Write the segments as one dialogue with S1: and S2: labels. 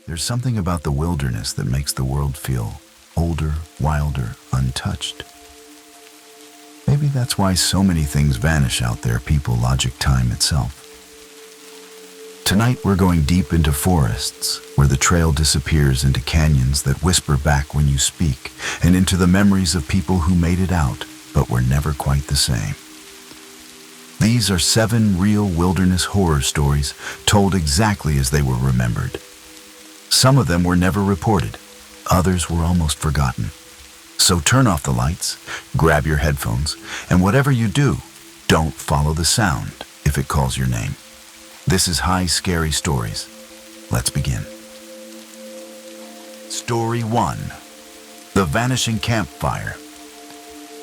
S1: There's something about the wilderness that makes the world feel older, wilder, untouched. Maybe that's why so many things vanish out there, people, logic, time itself. Tonight we're going deep into forests, where the trail disappears into canyons that whisper back when you speak, and into the memories of people who made it out, but were never quite the same. These are 7 real wilderness horror stories told exactly as they were remembered. Some of them were never reported, others were almost forgotten. So turn off the lights, grab your headphones, and whatever you do, don't follow the sound if it calls your name. This is High Scary Stories. Let's begin. Story 1. The Vanishing Campfire.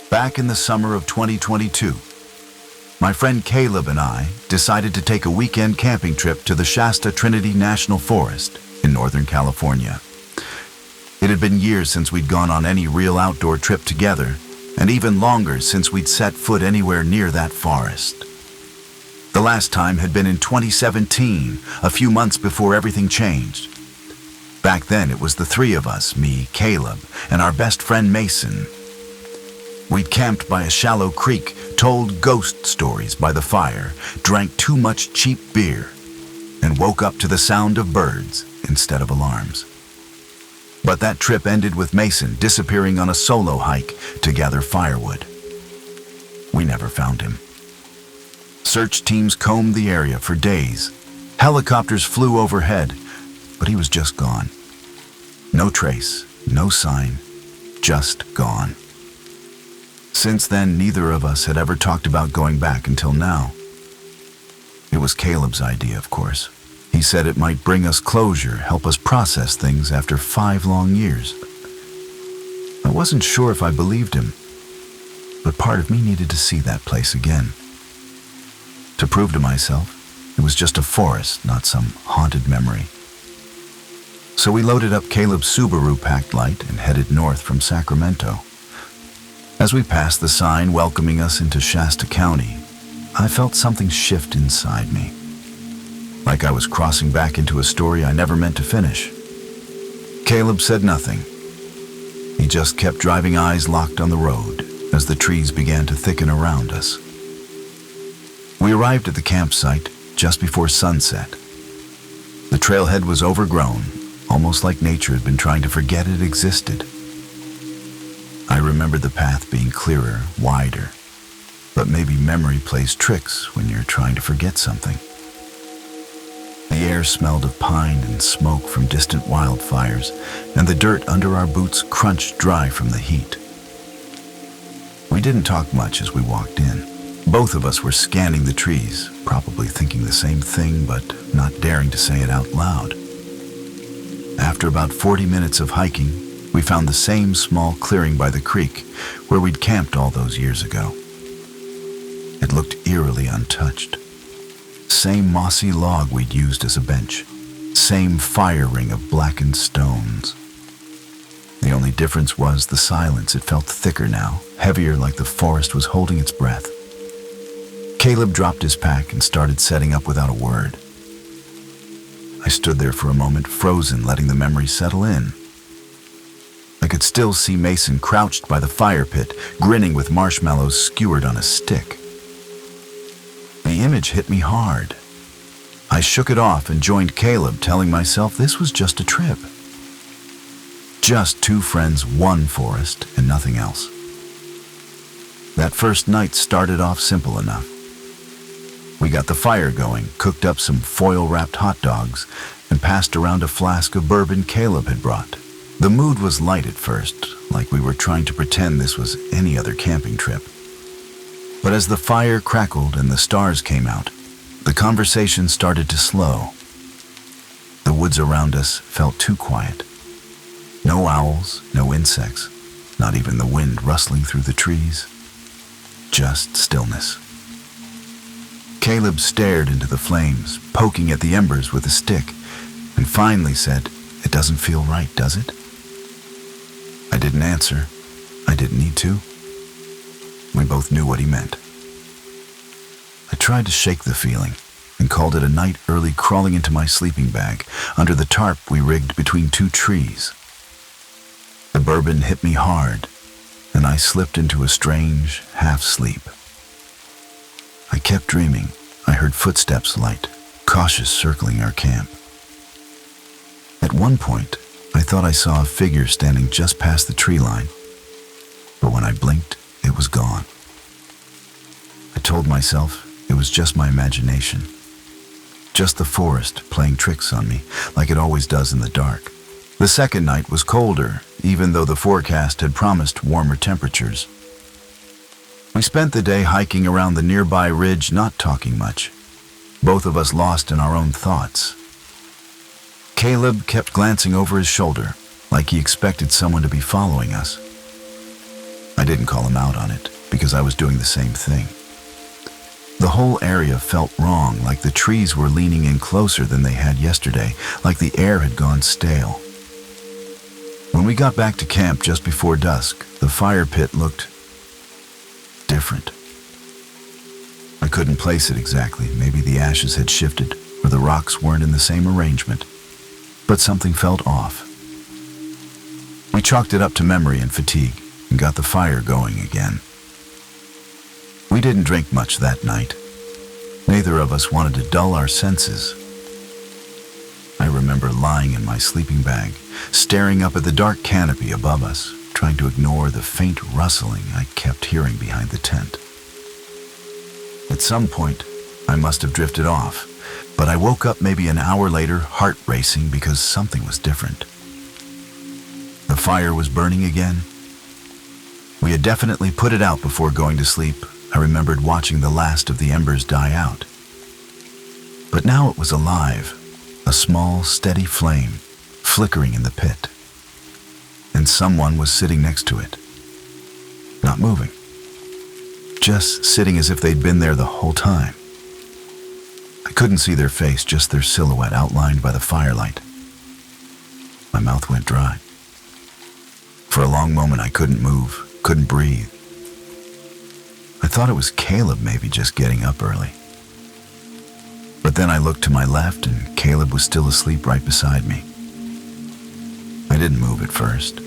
S1: Back in the summer of 2022, my friend Caleb and I decided to take a weekend camping trip to the Shasta Trinity National Forest in Northern California. It had been years since we'd gone on any real outdoor trip together, and even longer since we'd set foot anywhere near that forest. The last time had been in 2017, a few months before everything changed. Back then it was the 3 of us, me, Caleb, and our best friend Mason. We'd camped by a shallow creek, told ghost stories by the fire, drank too much cheap beer, and woke up to the sound of birds instead of alarms. But that trip ended with Mason disappearing on a solo hike to gather firewood. We never found him. Search teams combed the area for days. Helicopters flew overhead, but he was just gone. No trace, no sign, just gone. Since then, neither of us had ever talked about going back until now. It was Caleb's idea, of course. He said it might bring us closure, help us process things after 5 long years. I wasn't sure if I believed him, but part of me needed to see that place again. To prove to myself, it was just a forest, not some haunted memory. So we loaded up Caleb's Subaru packed light and headed north from Sacramento. As we passed the sign welcoming us into Shasta County, I felt something shift inside me. Like I was crossing back into a story I never meant to finish. Caleb said nothing. He just kept driving, eyes locked on the road, as the trees began to thicken around us. We arrived at the campsite just before sunset. The trailhead was overgrown, almost like nature had been trying to forget it existed. I remembered the path being clearer, wider, but maybe memory plays tricks when you're trying to forget something. The air smelled of pine and smoke from distant wildfires, and the dirt under our boots crunched dry from the heat. We didn't talk much as we walked in. Both of us were scanning the trees, probably thinking the same thing, but not daring to say it out loud. After about 40 minutes of hiking, we found the same small clearing by the creek where we'd camped all those years ago. It looked eerily untouched. Same mossy log we'd used as a bench. Same fire ring of blackened stones. The only difference was the silence. It felt thicker now, heavier, like the forest was holding its breath. Caleb dropped his pack and started setting up without a word. I stood there for a moment, frozen, letting the memory settle in. I could still see Mason crouched by the fire pit, grinning with marshmallows skewered on a stick. The image hit me hard. I shook it off and joined Caleb, telling myself this was just a trip. Just 2 friends, 1 forest, and nothing else. That first night started off simple enough. We got the fire going, cooked up some foil-wrapped hot dogs, and passed around a flask of bourbon Caleb had brought. The mood was light at first, like we were trying to pretend this was any other camping trip. But as the fire crackled and the stars came out, the conversation started to slow. The woods around us felt too quiet. No owls, no insects, not even the wind rustling through the trees. Just stillness. Caleb stared into the flames, poking at the embers with a stick, and finally said, "It doesn't feel right, does it?" I didn't answer. I didn't need to. We both knew what he meant. I tried to shake the feeling, and called it a night early, crawling into my sleeping bag under the tarp we rigged between two trees. The bourbon hit me hard, and I slipped into a strange half-sleep. I kept dreaming. I heard footsteps light, cautious, circling our camp. At one point, I thought I saw a figure standing just past the tree line, but when I blinked, it was gone. I told myself it was just my imagination, just the forest playing tricks on me, like it always does in the dark. The second night was colder, even though the forecast had promised warmer temperatures. We spent the day hiking around the nearby ridge, not talking much, both of us lost in our own thoughts. Caleb kept glancing over his shoulder, like he expected someone to be following us. I didn't call him out on it, because I was doing the same thing. The whole area felt wrong, like the trees were leaning in closer than they had yesterday, like the air had gone stale. When we got back to camp just before dusk, the fire pit looked different. I couldn't place it exactly. Maybe the ashes had shifted, or the rocks weren't in the same arrangement. But something felt off. We chalked it up to memory and fatigue, and got the fire going again. We didn't drink much that night. Neither of us wanted to dull our senses. I remember lying in my sleeping bag, staring up at the dark canopy above us, trying to ignore the faint rustling I kept hearing behind the tent. At some point, I must have drifted off, but I woke up maybe an hour later, heart racing because something was different. The fire was burning again. We had definitely put it out before going to sleep. I remembered watching the last of the embers die out. But now it was alive, a small, steady flame, flickering in the pit. And someone was sitting next to it. Not moving. Just sitting as if they'd been there the whole time. I couldn't see their face, just their silhouette outlined by the firelight. My mouth went dry. For a long moment I couldn't move, couldn't breathe. I thought it was Caleb maybe just getting up early. But then I looked to my left and Caleb was still asleep right beside me. I didn't move at first.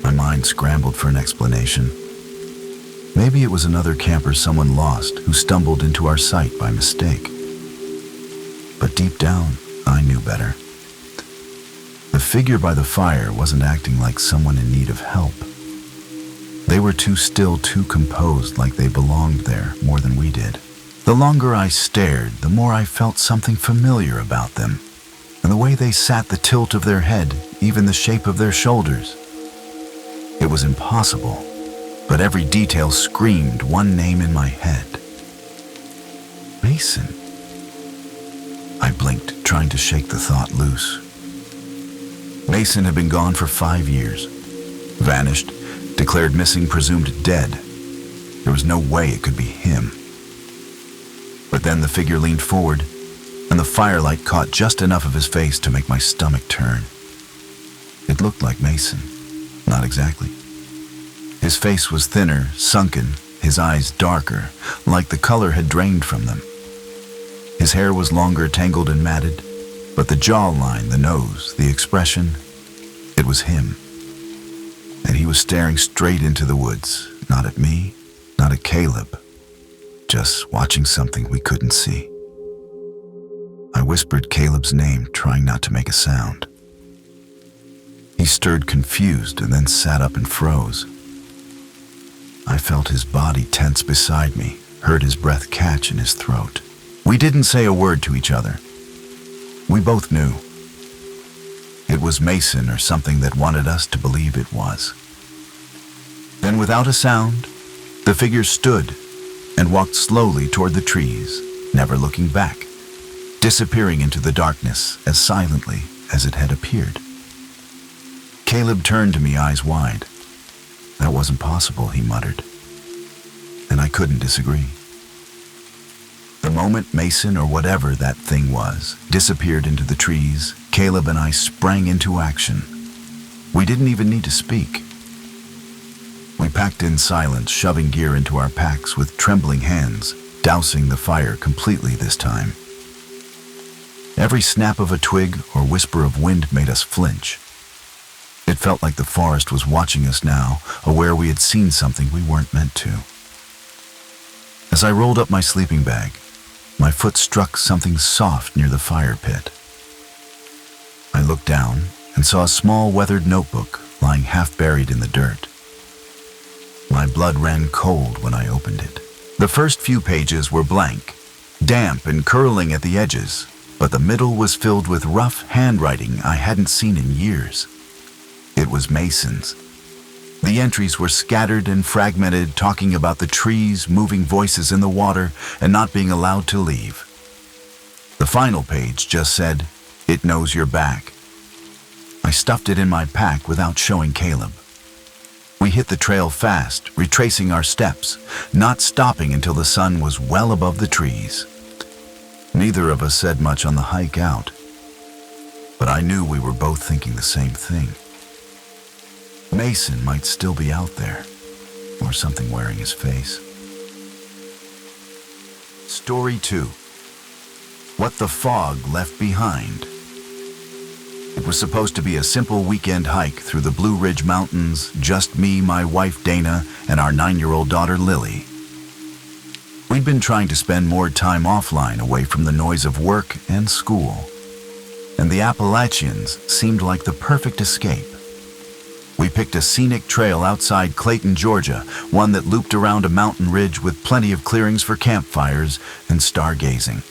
S1: My mind scrambled for an explanation. Maybe it was another camper someone lost who stumbled into our sight by mistake. But deep down, I knew better. The figure by the fire wasn't acting like someone in need of help. They were too still, too composed, like they belonged there more than we did. The longer I stared, the more I felt something familiar about them. And the way they sat, the tilt of their head, even the shape of their shoulders. It was impossible, but every detail screamed one name in my head. Mason. I blinked, trying to shake the thought loose. Mason had been gone for 5 years. Vanished, declared missing, presumed dead. There was no way it could be him. But then the figure leaned forward, and the firelight caught just enough of his face to make my stomach turn. It looked like Mason. Not exactly. His face was thinner, sunken, his eyes darker, like the color had drained from them. His hair was longer, tangled and matted, but the jawline, the nose, the expression, it was him. And he was staring straight into the woods, not at me, not at Caleb, just watching something we couldn't see. I whispered Caleb's name, trying not to make a sound. He stirred confused and then sat up and froze. I felt his body tense beside me, heard his breath catch in his throat. We didn't say a word to each other. We both knew. It was Mason or something that wanted us to believe it was. Then without a sound, the figure stood and walked slowly toward the trees, never looking back, disappearing into the darkness as silently as it had appeared. Caleb turned to me, eyes wide. That wasn't possible, he muttered. And I couldn't disagree. The moment Mason, or whatever that thing was, disappeared into the trees, Caleb and I sprang into action. We didn't even need to speak. We packed in silence, shoving gear into our packs with trembling hands, dousing the fire completely this time. Every snap of a twig or whisper of wind made us flinch. It felt like the forest was watching us now, aware we had seen something we weren't meant to. As I rolled up my sleeping bag, my foot struck something soft near the fire pit. I looked down and saw a small weathered notebook lying half buried in the dirt. My blood ran cold when I opened it. The first few pages were blank, damp and curling at the edges, but the middle was filled with rough handwriting I hadn't seen in years. It was Mason's. The entries were scattered and fragmented, talking about the trees, moving voices in the water, and not being allowed to leave. The final page just said, "It knows you're back." I stuffed it in my pack without showing Caleb. We hit the trail fast, retracing our steps, not stopping until the sun was well above the trees. Neither of us said much on the hike out, but I knew we were both thinking the same thing. Mason might still be out there, or something wearing his face. Story 2. What the Fog Left Behind. It was supposed to be a simple weekend hike through the Blue Ridge Mountains, just me, my wife Dana, and our 9-year-old daughter Lily. We'd been trying to spend more time offline, away from the noise of work and school, and the Appalachians seemed like the perfect escape. We picked a scenic trail outside Clayton, Georgia, one that looped around a mountain ridge with plenty of clearings for campfires and stargazing.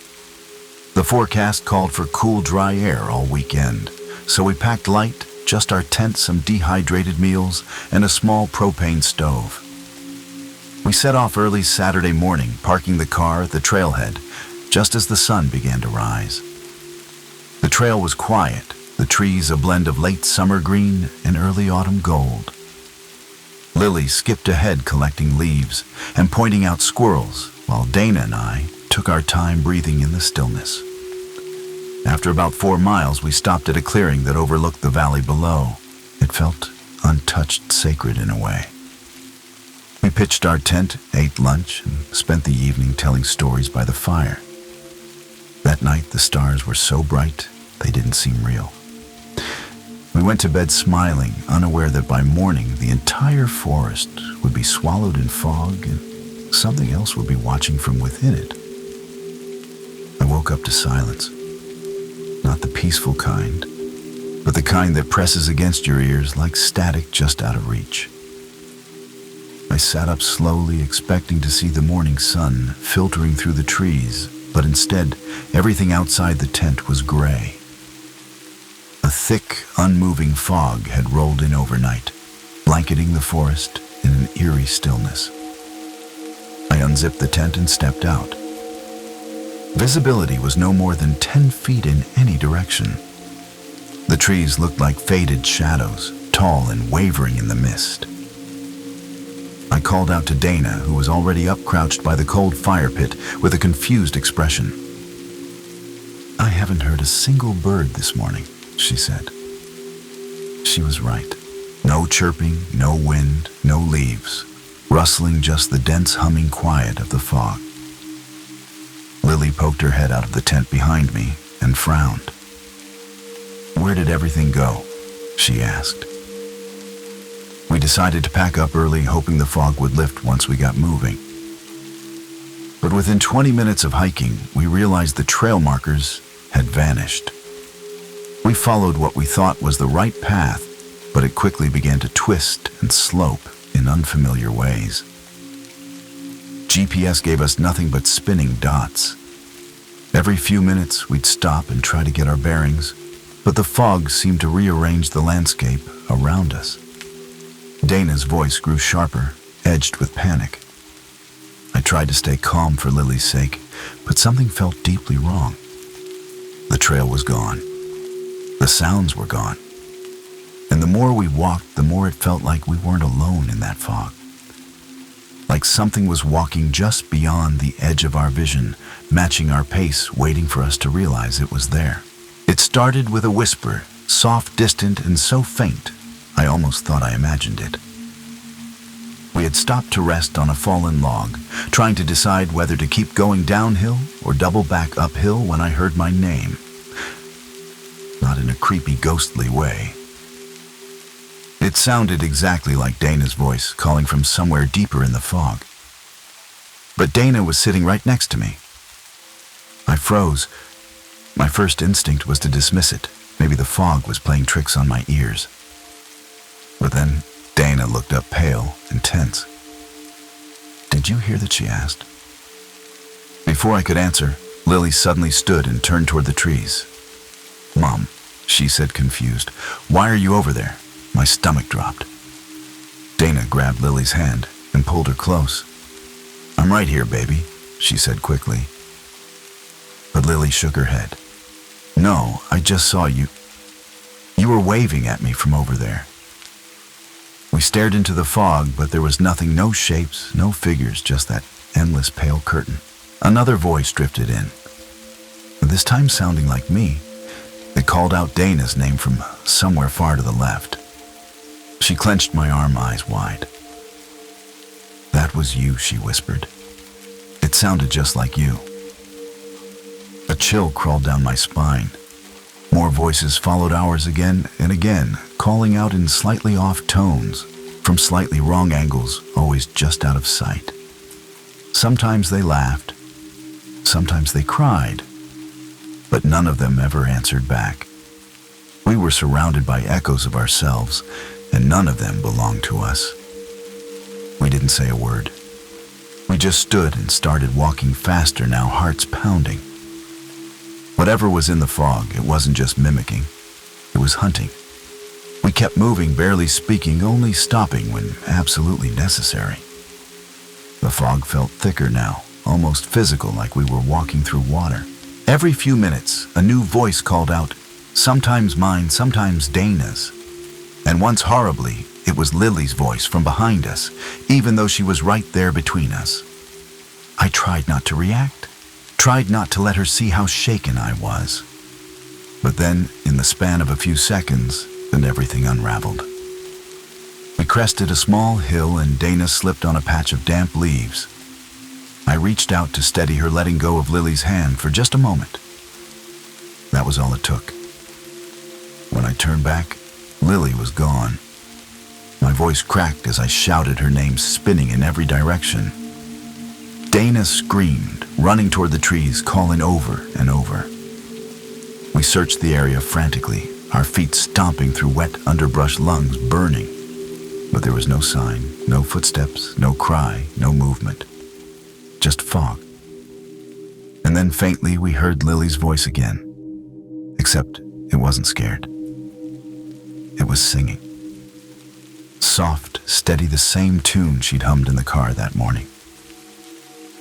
S1: The forecast called for cool, dry air all weekend, so we packed light, just our tent, some dehydrated meals, and a small propane stove. We set off early Saturday morning, parking the car at the trailhead, just as the sun began to rise. The trail was quiet, the trees a blend of late summer green and early autumn gold. Lily skipped ahead collecting leaves and pointing out squirrels, while Dana and I took our time breathing in the stillness. After about 4 miles, we stopped at a clearing that overlooked the valley below. It felt untouched, sacred in a way. We pitched our tent, ate lunch, and spent the evening telling stories by the fire. That night, the stars were so bright, they didn't seem real. We went to bed smiling, unaware that by morning, the entire forest would be swallowed in fog and something else would be watching from within it. I woke up to silence. Not the peaceful kind, but the kind that presses against your ears like static just out of reach. I sat up slowly, expecting to see the morning sun filtering through the trees, but instead, everything outside the tent was gray. A thick, unmoving fog had rolled in overnight, blanketing the forest in an eerie stillness. I unzipped the tent and stepped out. Visibility was no more than 10 feet in any direction. The trees looked like faded shadows, tall and wavering in the mist. I called out to Dana, who was already up crouched by the cold fire pit with a confused expression. "I haven't heard a single bird this morning," she said. She was right. No chirping, no wind, no leaves, rustling, just the dense humming quiet of the fog. Lily poked her head out of the tent behind me and frowned. "Where did everything go?" she asked. We decided to pack up early, hoping the fog would lift once we got moving. But within 20 minutes of hiking, we realized the trail markers had vanished. We followed what we thought was the right path, but it quickly began to twist and slope in unfamiliar ways. GPS gave us nothing but spinning dots. Every few minutes, we'd stop and try to get our bearings, but the fog seemed to rearrange the landscape around us. Dana's voice grew sharper, edged with panic. I tried to stay calm for Lily's sake, but something felt deeply wrong. The trail was gone. The sounds were gone. And the more we walked, the more it felt like we weren't alone in that fog. Like something was walking just beyond the edge of our vision, matching our pace, waiting for us to realize it was there. It started with a whisper, soft, distant, and so faint, I almost thought I imagined it. We had stopped to rest on a fallen log, trying to decide whether to keep going downhill or double back uphill when I heard my name. not in a creepy, ghostly way. It sounded exactly like Dana's voice, calling from somewhere deeper in the fog. But Dana was sitting right next to me. I froze. My first instinct was to dismiss it. Maybe the fog was playing tricks on my ears. But then Dana looked up pale and tense. "Did you hear that?" she asked. Before I could answer, Lily suddenly stood and turned toward the trees. "Mom," she said, confused, "why are you over there?" My stomach dropped. Dana grabbed Lily's hand and pulled her close. "I'm right here, baby," she said quickly. But Lily shook her head. "No, I just saw you. You were waving at me from over there." We stared into the fog, but there was nothing, no shapes, no figures, just that endless pale curtain. Another voice drifted in, this time sounding like me. It called out Dana's name from somewhere far to the left. She clenched my arm, eyes wide. "That was you," she whispered. "It sounded just like you." A chill crawled down my spine. More voices followed ours again and again, calling out in slightly off tones, from slightly wrong angles, always just out of sight. Sometimes they laughed, sometimes they cried, but none of them ever answered back. We were surrounded by echoes of ourselves, and none of them belonged to us. We didn't say a word. We just stood and started walking faster now, hearts pounding. Whatever was in the fog, it wasn't just mimicking, it was hunting. We kept moving, barely speaking, only stopping when absolutely necessary. The fog felt thicker now, almost physical, like we were walking through water. Every few minutes, a new voice called out, sometimes mine, sometimes Dana's. And once horribly, it was Lily's voice from behind us, even though she was right there between us. I tried not to react, tried not to let her see how shaken I was. But then, in the span of a few seconds, then everything unraveled. We crested a small hill and Dana slipped on a patch of damp leaves. I reached out to steady her, letting go of Lily's hand for just a moment. That was all it took. When I turned back, Lily was gone. My voice cracked as I shouted her name, spinning in every direction. Dana screamed, running toward the trees, calling over and over. We searched the area frantically, our feet stomping through wet underbrush, lungs burning. But there was no sign, no footsteps, no cry, no movement. Just fog. And then faintly we heard Lily's voice again. Except it wasn't scared. It was singing. Soft, steady, the same tune she'd hummed in the car that morning.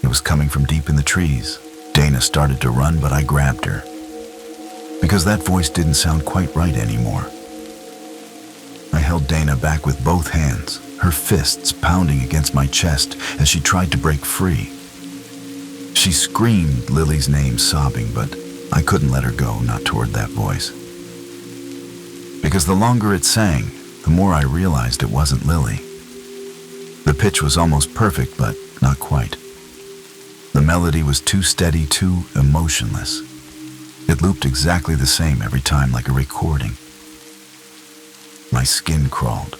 S1: It was coming from deep in the trees. Dana started to run, but I grabbed her. Because that voice didn't sound quite right anymore. I held Dana back with both hands, her fists pounding against my chest as she tried to break free. She screamed Lily's name, sobbing, but I couldn't let her go, not toward that voice. Because the longer it sang, the more I realized it wasn't Lily. The pitch was almost perfect, but not quite. The melody was too steady, too emotionless. It looped exactly the same every time, like a recording. My skin crawled.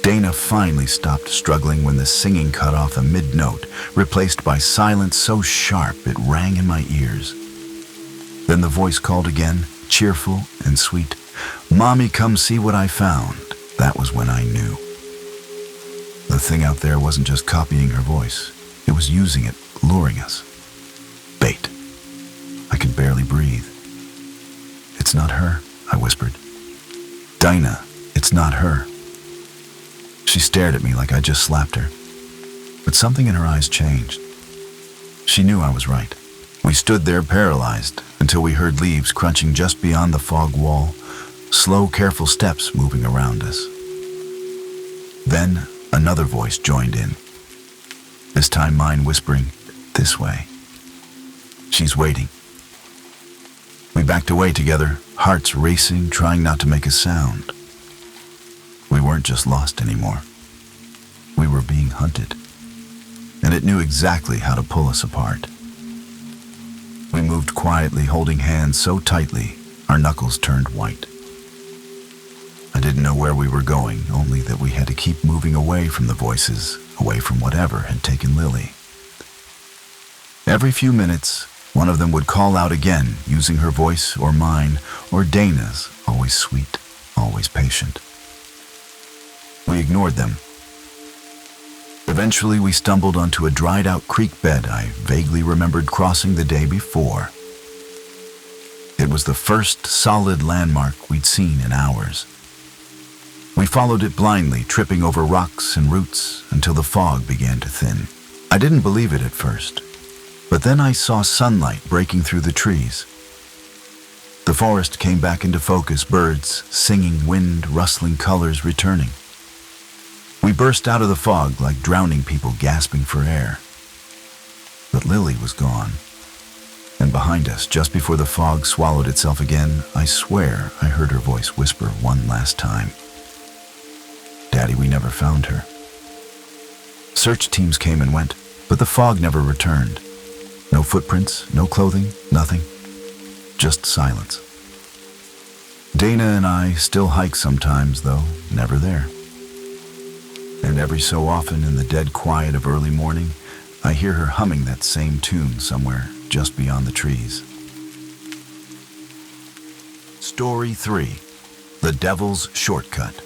S1: Dana finally stopped struggling when the singing cut off a mid-note, replaced by silence so sharp it rang in my ears. Then the voice called again, cheerful and sweet. "Mommy, come see what I found." That was when I knew. The thing out there wasn't just copying her voice. It was using it, luring us. Bait. I could barely breathe. "It's not her," I whispered. "Dinah, it's not her." She stared at me like I just slapped her. But something in her eyes changed. She knew I was right. We stood there paralyzed until we heard leaves crunching just beyond the fog wall, slow, careful steps moving around us. Then another voice joined in. This time mine whispering, "This way. She's waiting." We backed away together, hearts racing, trying not to make a sound. We weren't just lost anymore. We were being hunted, and it knew exactly how to pull us apart. We moved quietly, holding hands so tightly our knuckles turned white. I didn't know where we were going, only that we had to keep moving away from the voices, away from whatever had taken Lily. Every few minutes, one of them would call out again, using her voice or mine, or Dana's, always sweet, always patient. We ignored them. Eventually, we stumbled onto a dried-out creek bed I vaguely remembered crossing the day before. It was the first solid landmark we'd seen in hours. We followed it blindly, tripping over rocks and roots until the fog began to thin. I didn't believe it at first, but then I saw sunlight breaking through the trees. The forest came back into focus, birds singing, wind, rustling colors returning. We burst out of the fog like drowning people gasping for air. But Lily was gone. And behind us, just before the fog swallowed itself again, I swear I heard her voice whisper one last time. Daddy, we never found her. Search teams came and went, but the fog never returned. No footprints, no clothing, nothing. Just silence. Dana and I still hike sometimes, though never there. And every so often in the dead quiet of early morning, I hear her humming that same tune somewhere just beyond the trees. Story 3. The Devil's Shortcut.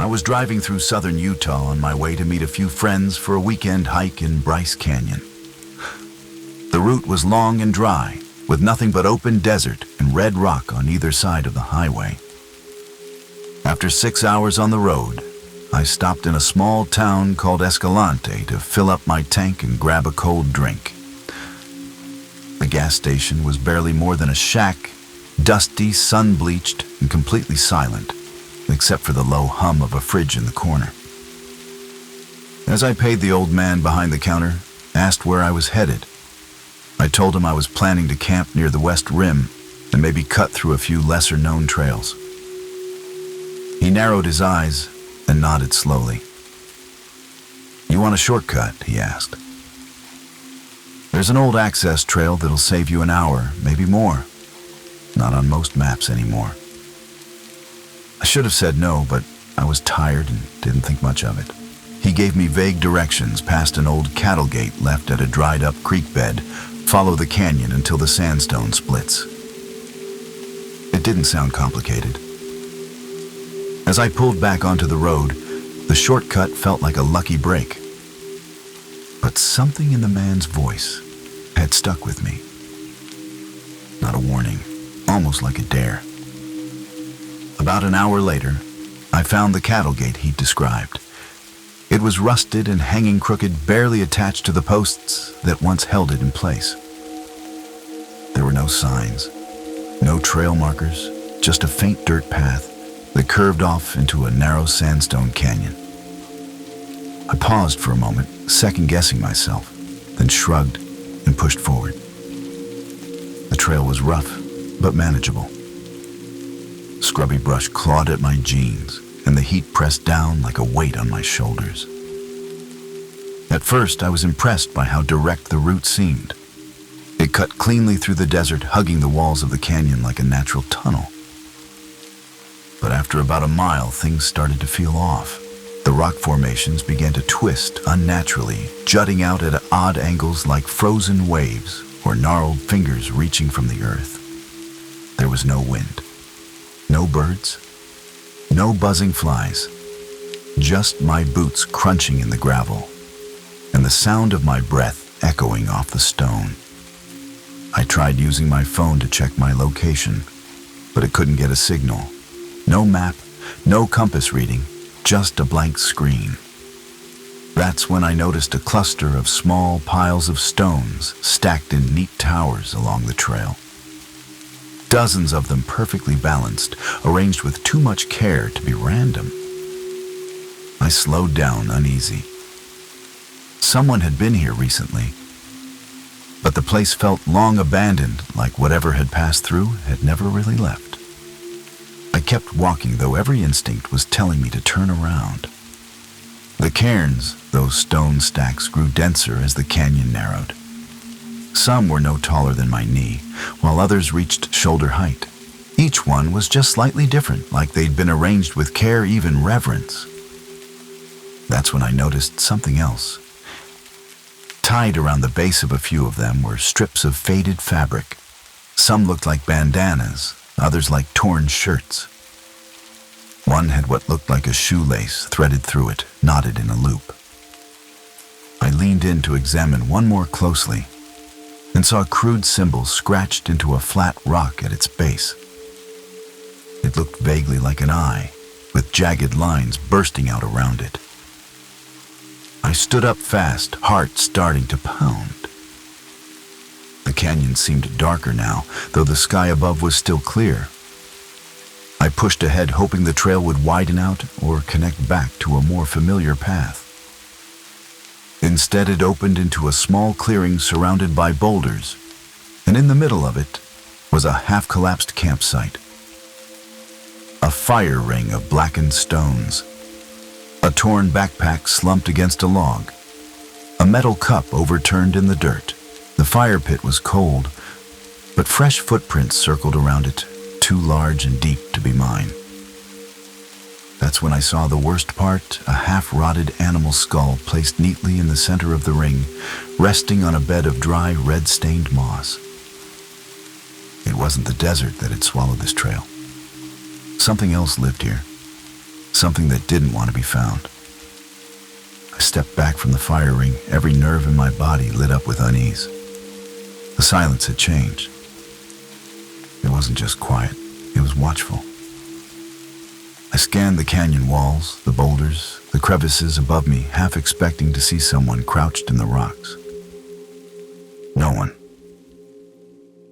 S1: I was driving through southern Utah on my way to meet a few friends for a weekend hike in Bryce Canyon. The route was long and dry, with nothing but open desert and red rock on either side of the highway. After 6 hours on the road, I stopped in a small town called Escalante to fill up my tank and grab a cold drink. The gas station was barely more than a shack, dusty, sun-bleached, and completely silent, except for the low hum of a fridge in the corner. As I paid the old man behind the counter, asked where I was headed. I told him I was planning to camp near the West Rim and maybe cut through a few lesser-known trails. He narrowed his eyes and nodded slowly. You want a shortcut? He asked. There's an old access trail that'll save you an hour, maybe more. Not on most maps anymore. I should have said no, but I was tired and didn't think much of it. He gave me vague directions past an old cattle gate left at a dried-up creek bed. Follow the canyon until the sandstone splits. It didn't sound complicated. As I pulled back onto the road, the shortcut felt like a lucky break. But something in the man's voice had stuck with me. Not a warning, almost like a dare. About an hour later, I found the cattle gate he'd described. It was rusted and hanging crooked, barely attached to the posts that once held it in place. There were no signs, no trail markers, just a faint dirt path that curved off into a narrow sandstone canyon. I paused for a moment, second-guessing myself, then shrugged and pushed forward. The trail was rough, but manageable. Scrubby brush clawed at my jeans, and the heat pressed down like a weight on my shoulders. At first, I was impressed by how direct the route seemed. It cut cleanly through the desert, hugging the walls of the canyon like a natural tunnel. But after about a mile, things started to feel off. The rock formations began to twist unnaturally, jutting out at odd angles like frozen waves or gnarled fingers reaching from the earth. There was no wind, no birds, no buzzing flies, just my boots crunching in the gravel and the sound of my breath echoing off the stone. I tried using my phone to check my location, but it couldn't get a signal. No map, no compass reading, just a blank screen. That's when I noticed a cluster of small piles of stones stacked in neat towers along the trail. Dozens of them perfectly balanced, arranged with too much care to be random. I slowed down, uneasy. Someone had been here recently, but the place felt long abandoned, like whatever had passed through had never really left. I kept walking, though every instinct was telling me to turn around. The cairns, those stone stacks, grew denser as the canyon narrowed. Some were no taller than my knee, while others reached shoulder height. Each one was just slightly different, like they'd been arranged with care, even reverence. That's when I noticed something else. Tied around the base of a few of them were strips of faded fabric. Some looked like bandanas, others like torn shirts. One had what looked like a shoelace threaded through it, knotted in a loop. I leaned in to examine one more closely and saw a crude symbol scratched into a flat rock at its base. It looked vaguely like an eye, with jagged lines bursting out around it. I stood up fast, heart starting to pound. The canyon seemed darker now, though the sky above was still clear. I pushed ahead, hoping the trail would widen out or connect back to a more familiar path. Instead, it opened into a small clearing surrounded by boulders, and in the middle of it was a half-collapsed campsite. A fire ring of blackened stones. A torn backpack slumped against a log. A metal cup overturned in the dirt. The fire pit was cold, but fresh footprints circled around it, too large and deep to be mine. That's when I saw the worst part, a half-rotted animal skull placed neatly in the center of the ring, resting on a bed of dry, red-stained moss. It wasn't the desert that had swallowed this trail. Something else lived here, something that didn't want to be found. I stepped back from the fire ring, every nerve in my body lit up with unease. The silence had changed. It wasn't just quiet, it was watchful. I scanned the canyon walls, the boulders, the crevices above me, half expecting to see someone crouched in the rocks. No one.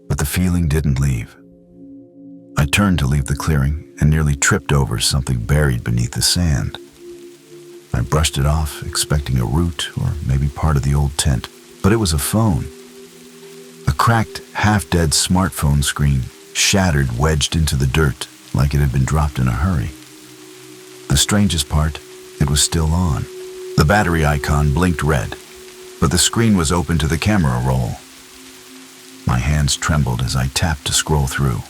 S1: But the feeling didn't leave. I turned to leave the clearing and nearly tripped over something buried beneath the sand. I brushed it off, expecting a root or maybe part of the old tent, but it was a phone. A cracked, half-dead smartphone screen, shattered, wedged into the dirt like it had been dropped in a hurry. The strangest part, it was still on. The battery icon blinked red, but the screen was open to the camera roll. My hands trembled as I tapped to scroll through.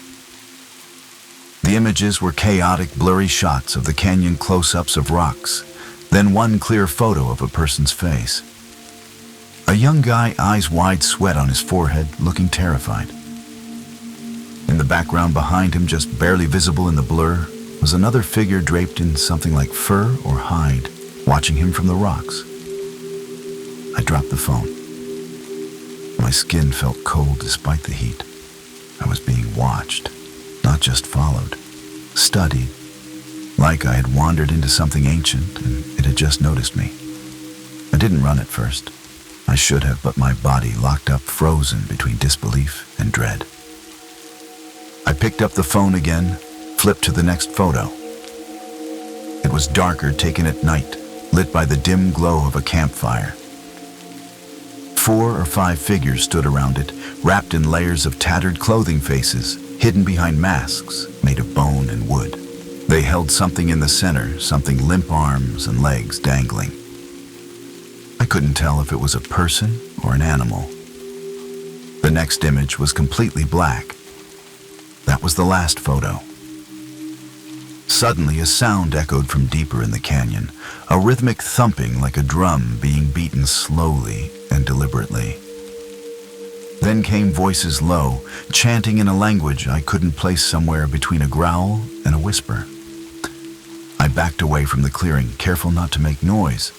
S1: The images were chaotic, blurry shots of the canyon close-ups of rocks, then one clear photo of a person's face. A young guy, eyes wide, sweat on his forehead, looking terrified. In the background behind him, just barely visible in the blur, was another figure draped in something like fur or hide, watching him from the rocks. I dropped the phone. My skin felt cold despite the heat. I was being watched, not just followed, studied, like I had wandered into something ancient and it had just noticed me. I didn't run at first. I should have, but my body locked up, frozen between disbelief and dread. I picked up the phone again, flipped to the next photo. It was darker, taken at night, lit by the dim glow of a campfire. 4 or 5 figures stood around it, wrapped in layers of tattered clothing faces, hidden behind masks made of bone and wood. They held something in the center, something limp, arms and legs dangling. I couldn't tell if it was a person or an animal. The next image was completely black. That was the last photo. Suddenly, a sound echoed from deeper in the canyon, a rhythmic thumping like a drum being beaten slowly and deliberately. Then came voices low, chanting in a language I couldn't place, somewhere between a growl and a whisper. I backed away from the clearing, careful not to make noise,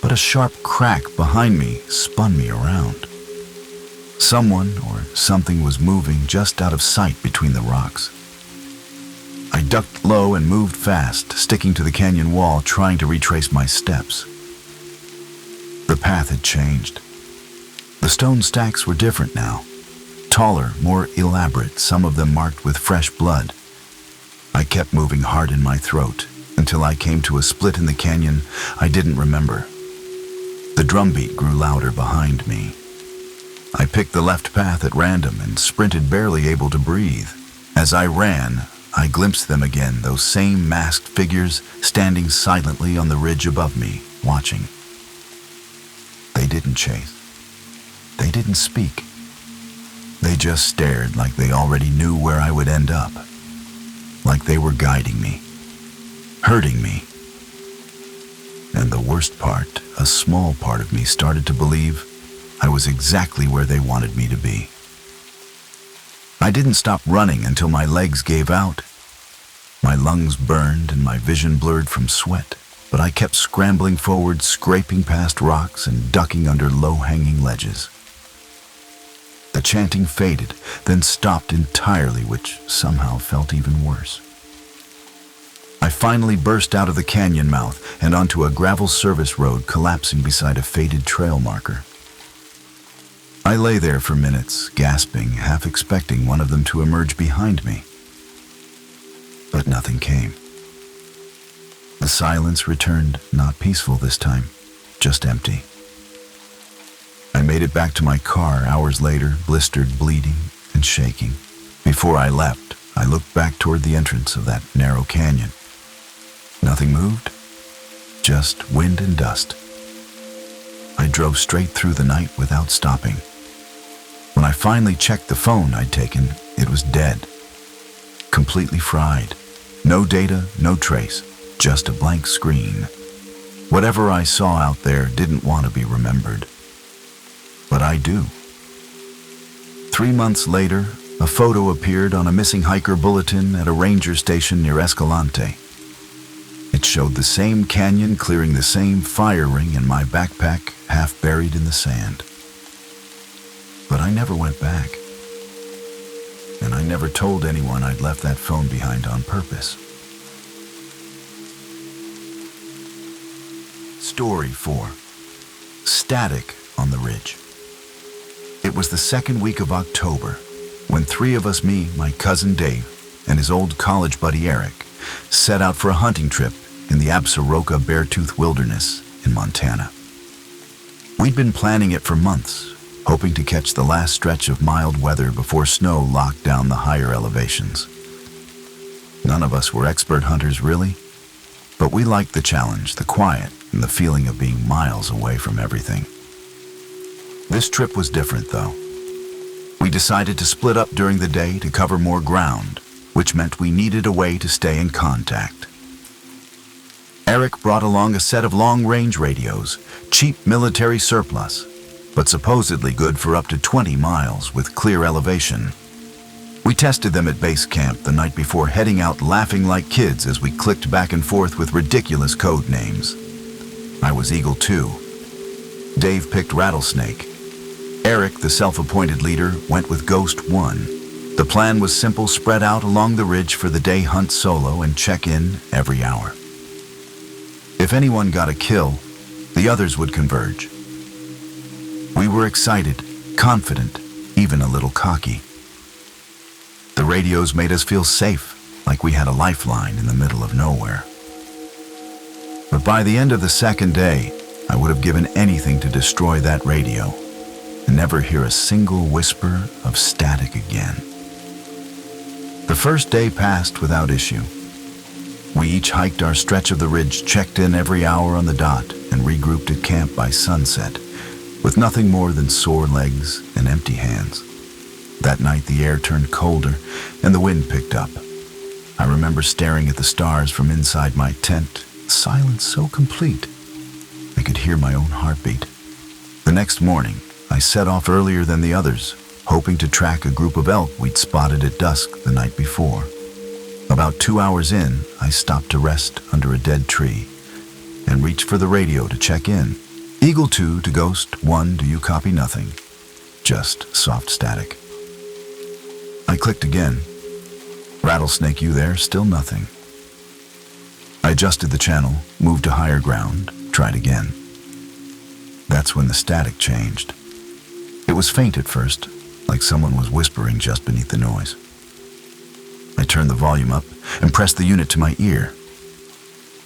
S1: but a sharp crack behind me spun me around. Someone or something was moving just out of sight between the rocks. I ducked low and moved fast, sticking to the canyon wall, trying to retrace my steps. The path had changed. The stone stacks were different now, taller, more elaborate, some of them marked with fresh blood. I kept moving hard in my throat until I came to a split in the canyon I didn't remember. The drumbeat grew louder behind me. I picked the left path at random and sprinted, barely able to breathe. As I ran, I glimpsed them again, those same masked figures standing silently on the ridge above me, watching. They didn't chase. They didn't speak. They just stared like they already knew where I would end up. Like they were guiding me, hurting me. And the worst part, a small part of me started to believe I was exactly where they wanted me to be. I didn't stop running until my legs gave out. My lungs burned and my vision blurred from sweat, but I kept scrambling forward, scraping past rocks and ducking under low-hanging ledges. The chanting faded, then stopped entirely, which somehow felt even worse. I finally burst out of the canyon mouth and onto a gravel service road collapsing beside a faded trail marker. I lay there for minutes, gasping, half expecting one of them to emerge behind me. But nothing came. The silence returned, not peaceful this time, just empty. I made it back to my car hours later, blistered, bleeding, and shaking. Before I left, I looked back toward the entrance of that narrow canyon. Nothing moved, just wind and dust. I drove straight through the night without stopping. When I finally checked the phone I'd taken, it was dead. Completely fried. No data, no trace, just a blank screen. Whatever I saw out there didn't want to be remembered. But I do. 3 months later, a photo appeared on a missing hiker bulletin at a ranger station near Escalante. It showed the same canyon clearing the same fire ring and my backpack half buried in the sand. But I never went back. And I never told anyone I'd left that phone behind on purpose. Story 4. Static on the Ridge. It was the second week of October when 3 of us, me, my cousin Dave, and his old college buddy Eric, set out for a hunting trip in the Absaroka Beartooth Wilderness in Montana. We'd been planning it for months, hoping to catch the last stretch of mild weather before snow locked down the higher elevations. None of us were expert hunters, really, but we liked the challenge, the quiet, and the feeling of being miles away from everything. This trip was different, though. We decided to split up during the day to cover more ground, which meant we needed a way to stay in contact. Eric brought along a set of long-range radios, cheap military surplus, but supposedly good for up to 20 miles with clear elevation. We tested them at base camp the night before heading out laughing like kids as we clicked back and forth with ridiculous code names. I was Eagle 2. Dave picked Rattlesnake. Eric, the self-appointed leader, went with Ghost 1. The plan was simple: spread out along the ridge for the day hunt solo and check in every hour. If anyone got a kill, the others would converge. We were excited, confident, even a little cocky. The radios made us feel safe, like we had a lifeline in the middle of nowhere. But by the end of the second day, I would have given anything to destroy that radio and never hear a single whisper of static again. The first day passed without issue. We each hiked our stretch of the ridge, checked in every hour on the dot, and regrouped at camp by sunset, with nothing more than sore legs and empty hands. That night the air turned colder and the wind picked up. I remember staring at the stars from inside my tent, silence so complete I could hear my own heartbeat. The next morning, I set off earlier than the others, hoping to track a group of elk we'd spotted at dusk the night before. About 2 hours in, I stopped to rest under a dead tree and reached for the radio to check in. Eagle 2 to Ghost 1, do you copy? Nothing. Just soft static. I clicked again. Rattlesnake, you there? Still nothing. I adjusted the channel, moved to higher ground, tried again. That's when the static changed. It was faint at first, like someone was whispering just beneath the noise. I turned the volume up and pressed the unit to my ear.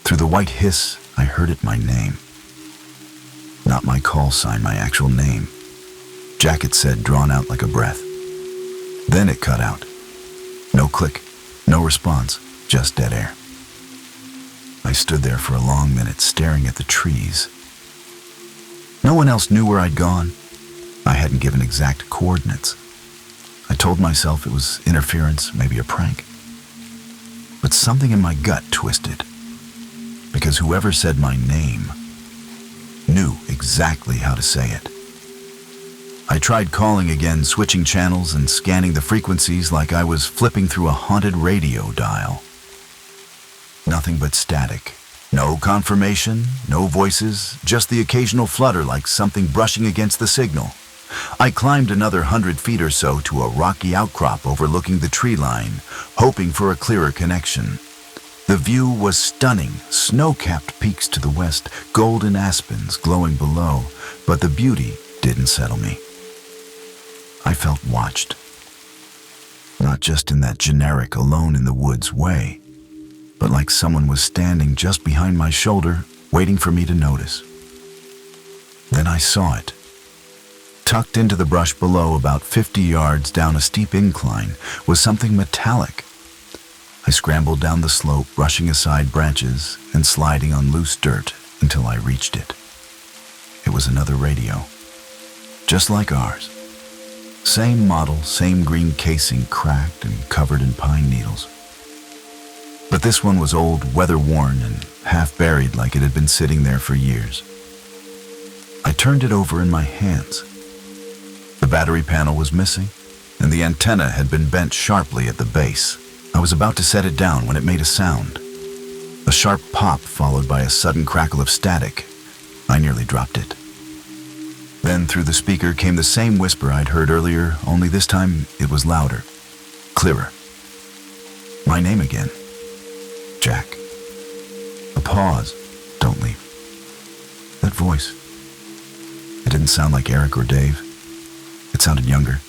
S1: Through the white hiss, I heard it my name. Not my call sign, my actual name. Jacket said, drawn out like a breath. Then it cut out. No click, no response, just dead air. I stood there for a long minute, staring at the trees. No one else knew where I'd gone. I hadn't given exact coordinates. I told myself it was interference, maybe a prank. But something in my gut twisted, because whoever said my name knew exactly how to say it. I tried calling again, switching channels and scanning the frequencies like I was flipping through a haunted radio dial. Nothing but static. No confirmation, no voices, just the occasional flutter like something brushing against the signal. I climbed another 100 feet or so to a rocky outcrop overlooking the tree line, hoping for a clearer connection. The view was stunning, snow-capped peaks to the west, golden aspens glowing below, but the beauty didn't settle me. I felt watched. Not just in that generic alone in the woods way, but like someone was standing just behind my shoulder, waiting for me to notice. Then I saw it. Tucked into the brush below, about 50 yards down a steep incline, was something metallic. I scrambled down the slope, brushing aside branches and sliding on loose dirt until I reached it. It was another radio, just like ours. Same model, same green casing, cracked and covered in pine needles. But this one was old, weather-worn, and half-buried like it had been sitting there for years. I turned it over in my hands. The battery panel was missing, and the antenna had been bent sharply at the base. I was about to set it down when it made a sound. A sharp pop followed by a sudden crackle of static. I nearly dropped it. Then through the speaker came the same whisper I'd heard earlier, only this time it was louder, clearer. My name again. Jack. A pause. Don't leave. That voice. It didn't sound like Eric or Dave. It sounded younger,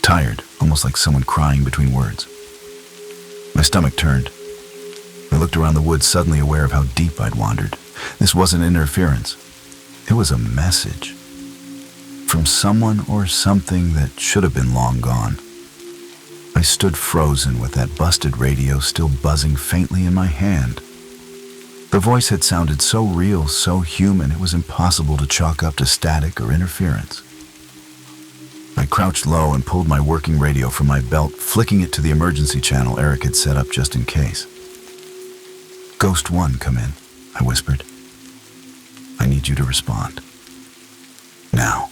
S1: tired, almost like someone crying between words. My stomach turned. I looked around the woods, suddenly aware of how deep I'd wandered. This wasn't interference. It was a message. From someone or something that should have been long gone. I stood frozen with that busted radio still buzzing faintly in my hand. The voice had sounded so real, so human, it was impossible to chalk up to static or interference. I crouched low and pulled my working radio from my belt, flicking it to the emergency channel Eric had set up just in case. "Ghost 1, come in," I whispered. "I need you to respond. Now."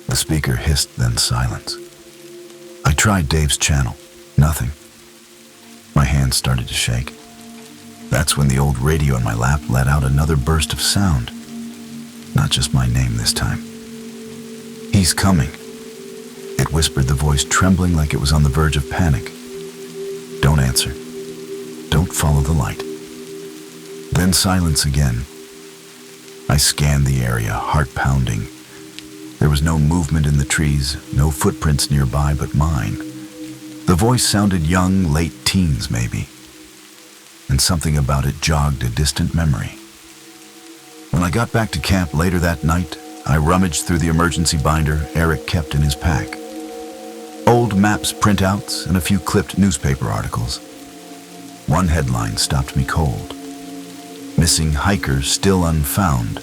S1: The speaker hissed, then silence. I tried Dave's channel. Nothing. My hands started to shake. That's when the old radio in my lap let out another burst of sound. Not just my name this time. "He's coming," it whispered, the voice trembling like it was on the verge of panic. "Don't answer. Don't follow the light." Then silence again. I scanned the area, heart pounding. There was no movement in the trees, no footprints nearby but mine. The voice sounded young, late teens maybe, and something about it jogged a distant memory. When I got back to camp later that night, I rummaged through the emergency binder Eric kept in his pack. Old maps, printouts, and a few clipped newspaper articles. One headline stopped me cold. "Missing hiker still unfound.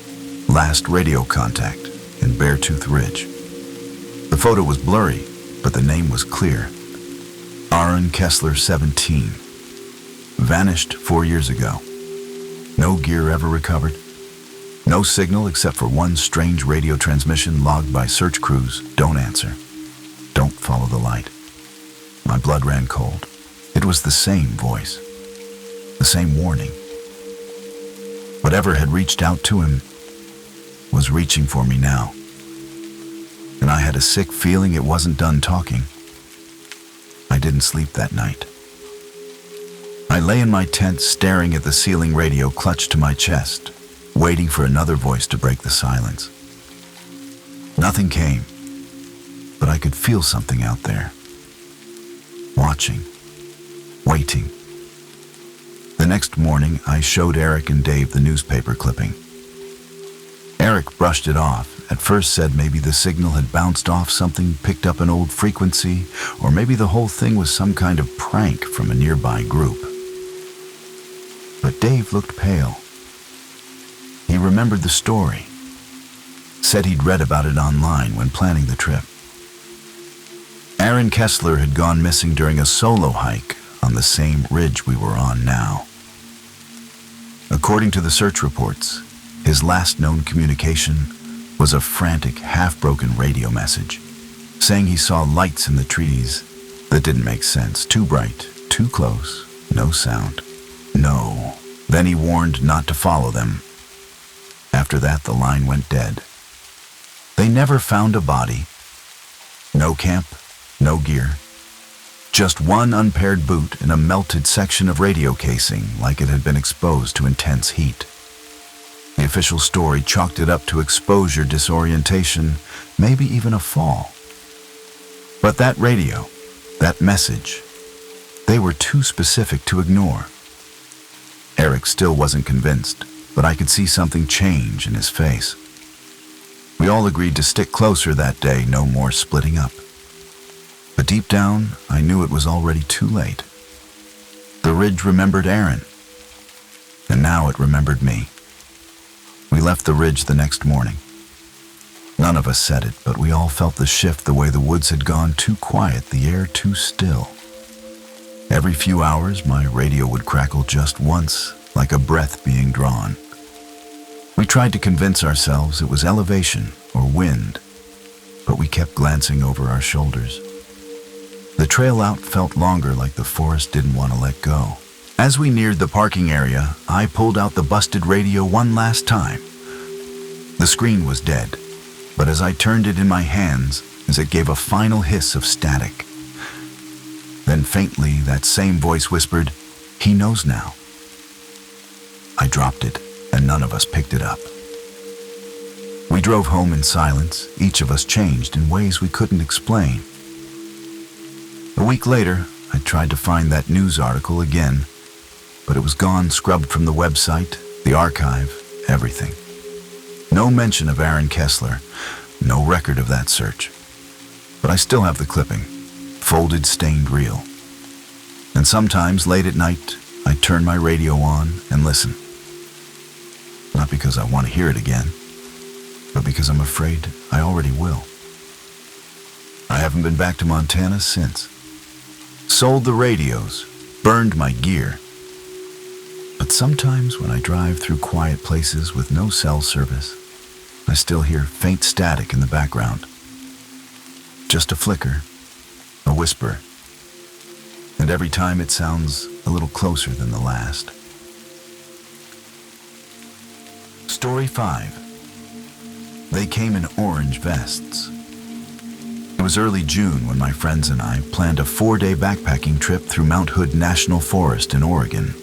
S1: Last radio contact in Beartooth Ridge." The photo was blurry, but the name was clear. Aaron Kessler, 17. Vanished 4 years ago. No gear ever recovered. No signal except for one strange radio transmission logged by search crews. "Don't answer. Don't follow the light." My blood ran cold. It was the same voice. The same warning. Whatever had reached out to him was reaching for me now. And I had a sick feeling it wasn't done talking. I didn't sleep that night. I lay in my tent staring at the ceiling radio clutched to my chest, waiting for another voice to break the silence. Nothing came, but I could feel something out there. Watching. Waiting. The next morning, I showed Eric and Dave the newspaper clipping. Eric brushed it off, at first said maybe the signal had bounced off something, picked up an old frequency, or maybe the whole thing was some kind of prank from a nearby group. But Dave looked pale. He remembered the story. said he'd read about it online when planning the trip. Aaron Kessler had gone missing during a solo hike on the same ridge we were on now. According to the search reports, his last known communication was a frantic, half-broken radio message, saying he saw lights in the trees that didn't make sense, too bright, too close, no sound. No. Then he warned not to follow them. After that, the line went dead. They never found a body. No camp, no gear. Just one unpaired boot and a melted section of radio casing like it had been exposed to intense heat. The official story chalked it up to exposure, disorientation, maybe even a fall. But that radio, that message, they were too specific to ignore. Eric still wasn't convinced, but I could see something change in his face. We all agreed to stick closer that day, no more splitting up. But deep down, I knew it was already too late. The ridge remembered Aaron, and now it remembered me. We left the ridge the next morning. None of us said it, but we all felt the shift, the way the woods had gone too quiet, the air too still. Every few hours, my radio would crackle just once, like a breath being drawn. We tried to convince ourselves it was elevation or wind, but we kept glancing over our shoulders. The trail out felt longer, like the forest didn't want to let go. As we neared the parking area, I pulled out the busted radio one last time. The screen was dead, but as I turned it in my hands, as it gave a final hiss of static. Then faintly, that same voice whispered, "He knows now." I dropped it, and none of us picked it up. We drove home in silence, each of us changed in ways we couldn't explain. A week later, I tried to find that news article again, but it was gone, scrubbed from the website, the archive, everything. No mention of Aaron Kessler, no record of that search. But I still have the clipping, folded stained reel. And sometimes, late at night, I turn my radio on and listen. Not because I want to hear it again, but because I'm afraid I already will. I haven't been back to Montana since. Sold the radios, burned my gear. But sometimes when I drive through quiet places with no cell service, I still hear faint static in the background. Just a flicker, a whisper, and every time it sounds a little closer than the last. Story 5. They came in orange vests. It was early June when my friends and I planned a 4-day backpacking trip through Mount Hood National Forest in Oregon.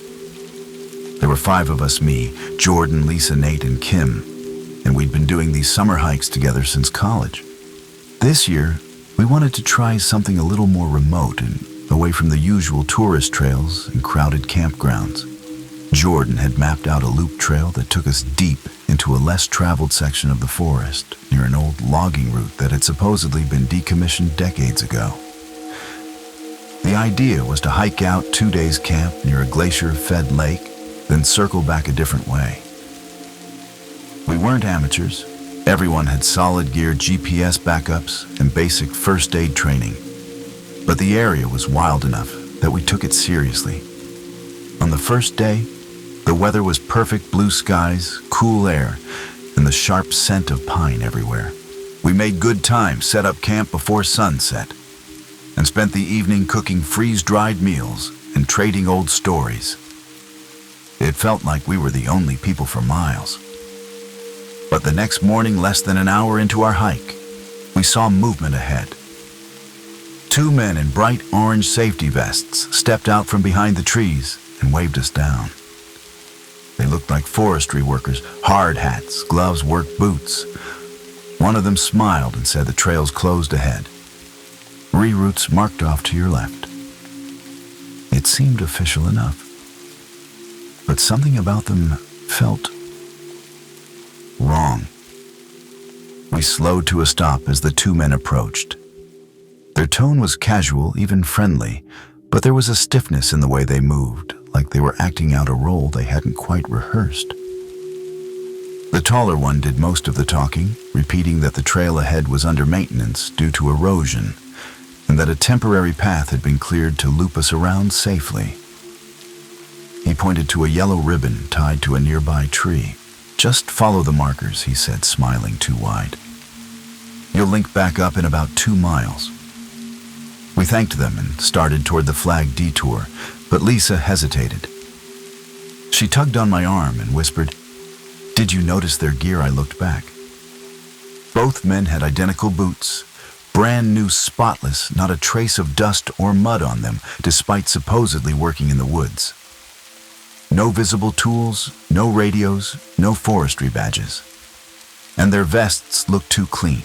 S1: There were 5 of us, me, Jordan, Lisa, Nate, and Kim, and we'd been doing these summer hikes together since college. This year, we wanted to try something a little more remote and away from the usual tourist trails and crowded campgrounds. Jordan had mapped out a loop trail that took us deep into a less traveled section of the forest near an old logging route that had supposedly been decommissioned decades ago. The idea was to hike out 2 days camp near a glacier-fed lake, then circle back a different way. We weren't amateurs. Everyone had solid gear, GPS backups, and basic first aid training. But the area was wild enough that we took it seriously. On the first day, the weather was perfect, blue skies, cool air, and the sharp scent of pine everywhere. We made good time, set up camp before sunset, and spent the evening cooking freeze-dried meals and trading old stories. It felt like we were the only people for miles. But the next morning, less than an hour into our hike, we saw movement ahead. 2 men in bright orange safety vests stepped out from behind the trees and waved us down. They looked like forestry workers, hard hats, gloves, work boots. One of them smiled and said the trail's closed ahead. Reroutes marked off to your left. It seemed official enough. But something about them felt wrong. We slowed to a stop as the 2 men approached. Their tone was casual, even friendly, but there was a stiffness in the way they moved, like they were acting out a role they hadn't quite rehearsed. The taller one did most of the talking, repeating that the trail ahead was under maintenance due to erosion, and that a temporary path had been cleared to loop us around safely. He pointed to a yellow ribbon tied to a nearby tree. "Just follow the markers," he said, smiling too wide. "You'll link back up in about 2 miles." We thanked them and started toward the flagged detour, but Lisa hesitated. She tugged on my arm and whispered, "Did you notice their gear?" I looked back. Both men had identical boots, brand new, spotless, not a trace of dust or mud on them, despite supposedly working in the woods. No visible tools, no radios, no forestry badges. And their vests looked too clean,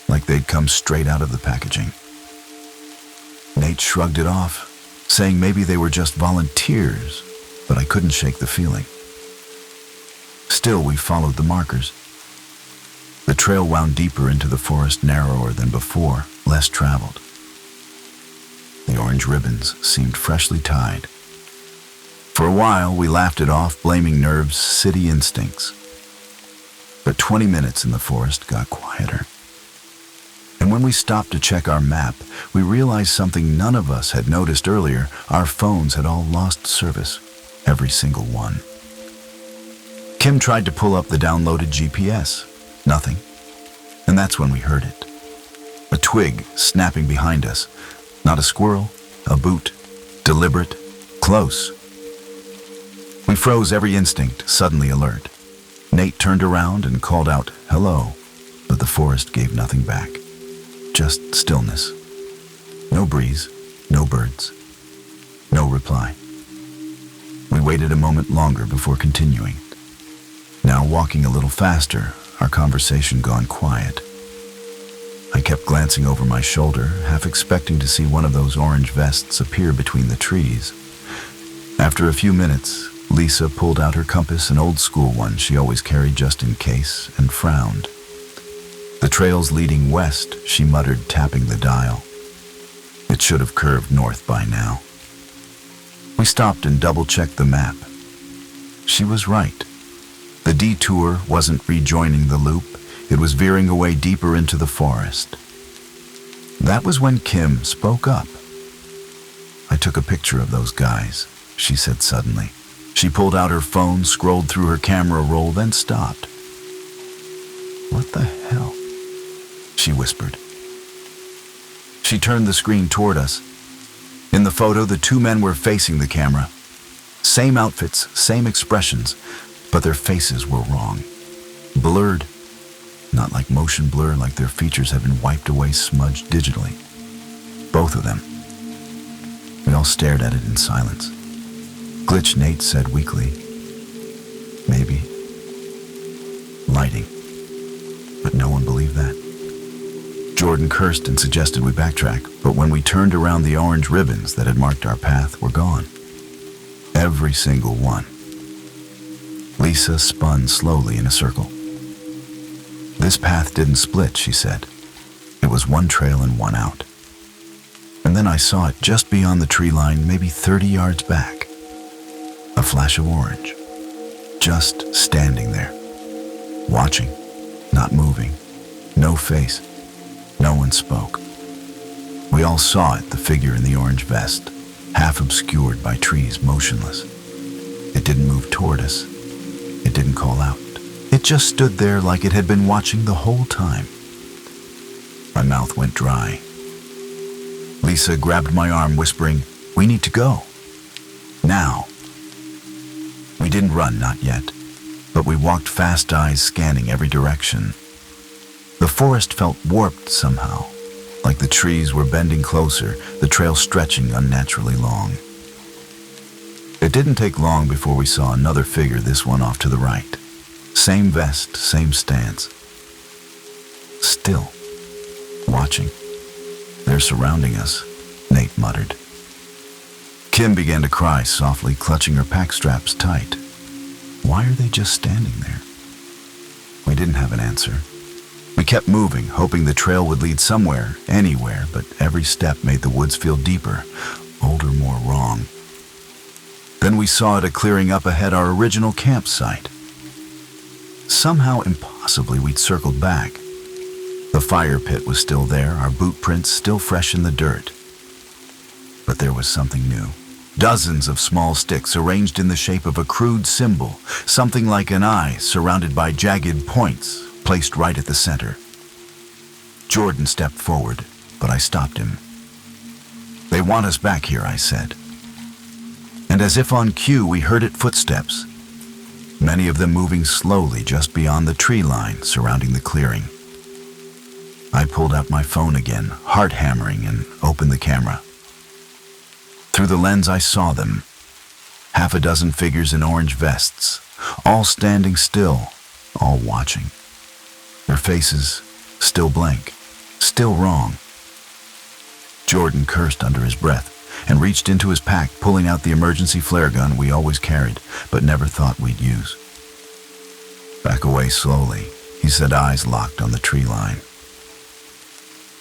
S1: like they'd come straight out of the packaging. Nate shrugged it off, saying maybe they were just volunteers, but I couldn't shake the feeling. Still, we followed the markers. The trail wound deeper into the forest, narrower than before, less traveled. The orange ribbons seemed freshly tied. For a while, we laughed it off, blaming nerves, city instincts. But 20 minutes in the forest got quieter. And when we stopped to check our map, we realized something none of us had noticed earlier. Our phones had all lost service, every single one. Kim tried to pull up the downloaded GPS. Nothing. And that's when we heard it. A twig snapping behind us. Not a squirrel, a boot. Deliberate, close. We froze, every instinct suddenly alert. Nate turned around and called out, "Hello," but the forest gave nothing back. Just stillness. No breeze, no birds, no reply. We waited a moment longer before continuing. Now walking a little faster, our conversation gone quiet. I kept glancing over my shoulder, half expecting to see one of those orange vests appear between the trees. After a few minutes, Lisa pulled out her compass, an old-school one she always carried just in case, and frowned. "The trail's leading west," she muttered, tapping the dial. "It should have curved north by now." We stopped and double-checked the map. She was right. The detour wasn't rejoining the loop. It was veering away deeper into the forest. That was when Kim spoke up. "I took a picture of those guys," she said suddenly. She pulled out her phone, scrolled through her camera roll, then stopped. "What the hell?" she whispered. She turned the screen toward us. In the photo, the 2 men were facing the camera. Same outfits, same expressions, but their faces were wrong. Blurred. Not like motion blur, like their features had been wiped away, smudged digitally. Both of them. We all stared at it in silence. "Glitch," Nate said weakly. "Maybe. Lighting." But no one believed that. Jordan cursed and suggested we backtrack, but when we turned around, the orange ribbons that had marked our path were gone. Every single one. Lisa spun slowly in a circle. "This path didn't split," she said. "It was one trail and one out." And then I saw it just beyond the tree line, maybe 30 yards back. A flash of orange. Just standing there. Watching. Not moving. No face. No one spoke. We all saw it, the figure in the orange vest, half obscured by trees, motionless. It didn't move toward us. It didn't call out. It just stood there like it had been watching the whole time. My mouth went dry. Lisa grabbed my arm, whispering, "We need to go. Now." We didn't run, not yet, but we walked fast, eyes scanning every direction. The forest felt warped somehow, like the trees were bending closer, the trail stretching unnaturally long. It didn't take long before we saw another figure, this one off to the right. Same vest, same stance. Still. Watching. "They're surrounding us," Nate muttered. Kim began to cry softly, clutching her pack straps tight. Why are they just standing there? We didn't have an answer. We kept moving, hoping the trail would lead somewhere, anywhere, but every step made the woods feel deeper, older, more wrong. Then we saw at a clearing up ahead our original campsite. Somehow, impossibly, we'd circled back. The fire pit was still there, our boot prints still fresh in the dirt. But there was something new. Dozens of small sticks arranged in the shape of a crude symbol, something like an eye surrounded by jagged points, placed right at the center. Jordan stepped forward, but I stopped him. "They want us back here," I said. And as if on cue, we heard it footsteps, many of them moving slowly just beyond the tree line surrounding the clearing. I pulled out my phone again, heart hammering, and opened the camera. Through the lens I saw them, half a dozen figures in orange vests, all standing still, all watching. Their faces still blank, still wrong. Jordan cursed under his breath and reached into his pack, pulling out the emergency flare gun we always carried, but never thought we'd use. "Back away slowly," he said, eyes locked on the tree line.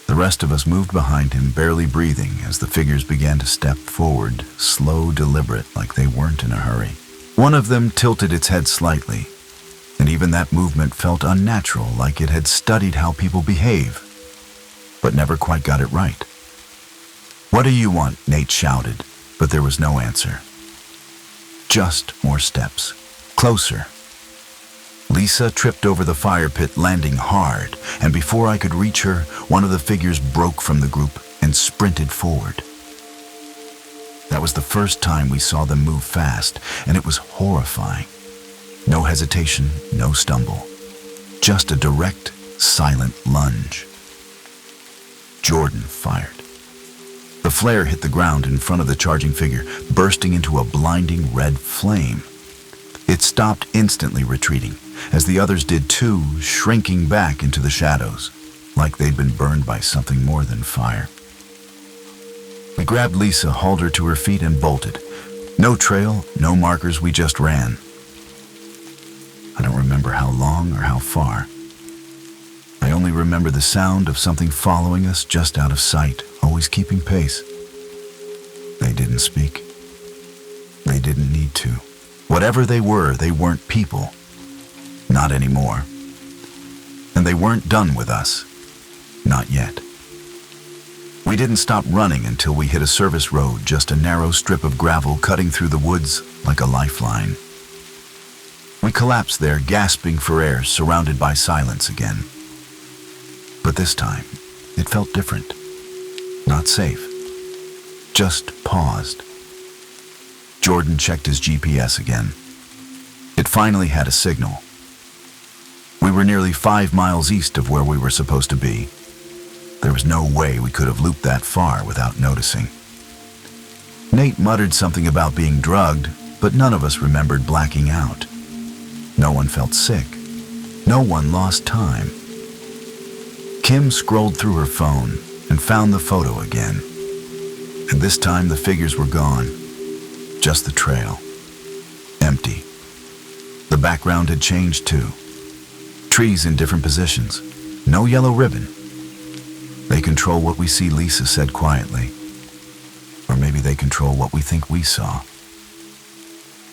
S1: The rest of us moved behind him, barely breathing, as the figures began to step forward, slow, deliberate, like they weren't in a hurry. One of them tilted its head slightly, and even that movement felt unnatural, like it had studied how people behave, but never quite got it right. "What do you want?" Nate shouted, but there was no answer. Just more steps. Closer. Lisa tripped over the fire pit, landing hard, and before I could reach her, one of the figures broke from the group and sprinted forward. That was the first time we saw them move fast, and it was horrifying. No hesitation, no stumble. Just a direct, silent lunge. Jordan fired. The flare hit the ground in front of the charging figure, bursting into a blinding red flame. It stopped, instantly retreating, as the others did too, shrinking back into the shadows, like they'd been burned by something more than fire. We grabbed Lisa, hauled her to her feet, and bolted. No trail, no markers, we just ran. I don't remember how long or how far. I only remember the sound of something following us just out of sight, always keeping pace. They didn't speak. They didn't need to. Whatever they weren't people. Not anymore. And they weren't done with us. Not yet. We didn't stop running until we hit a service road, just a narrow strip of gravel cutting through the woods like a lifeline. We collapsed there, gasping for air, surrounded by silence again. But this time, it felt different. Not safe. Just paused. Jordan checked his GPS again. It finally had a signal. We were nearly 5 miles east of where we were supposed to be. There was no way we could have looped that far without noticing. Nate muttered something about being drugged, but none of us remembered blacking out. No one felt sick. No one lost time. Kim scrolled through her phone and found the photo again. And this time the figures were gone. Just the trail. Empty. The background had changed too. Trees in different positions. No yellow ribbon. "They control what we see," Lisa said quietly. Or maybe they control what we think we saw.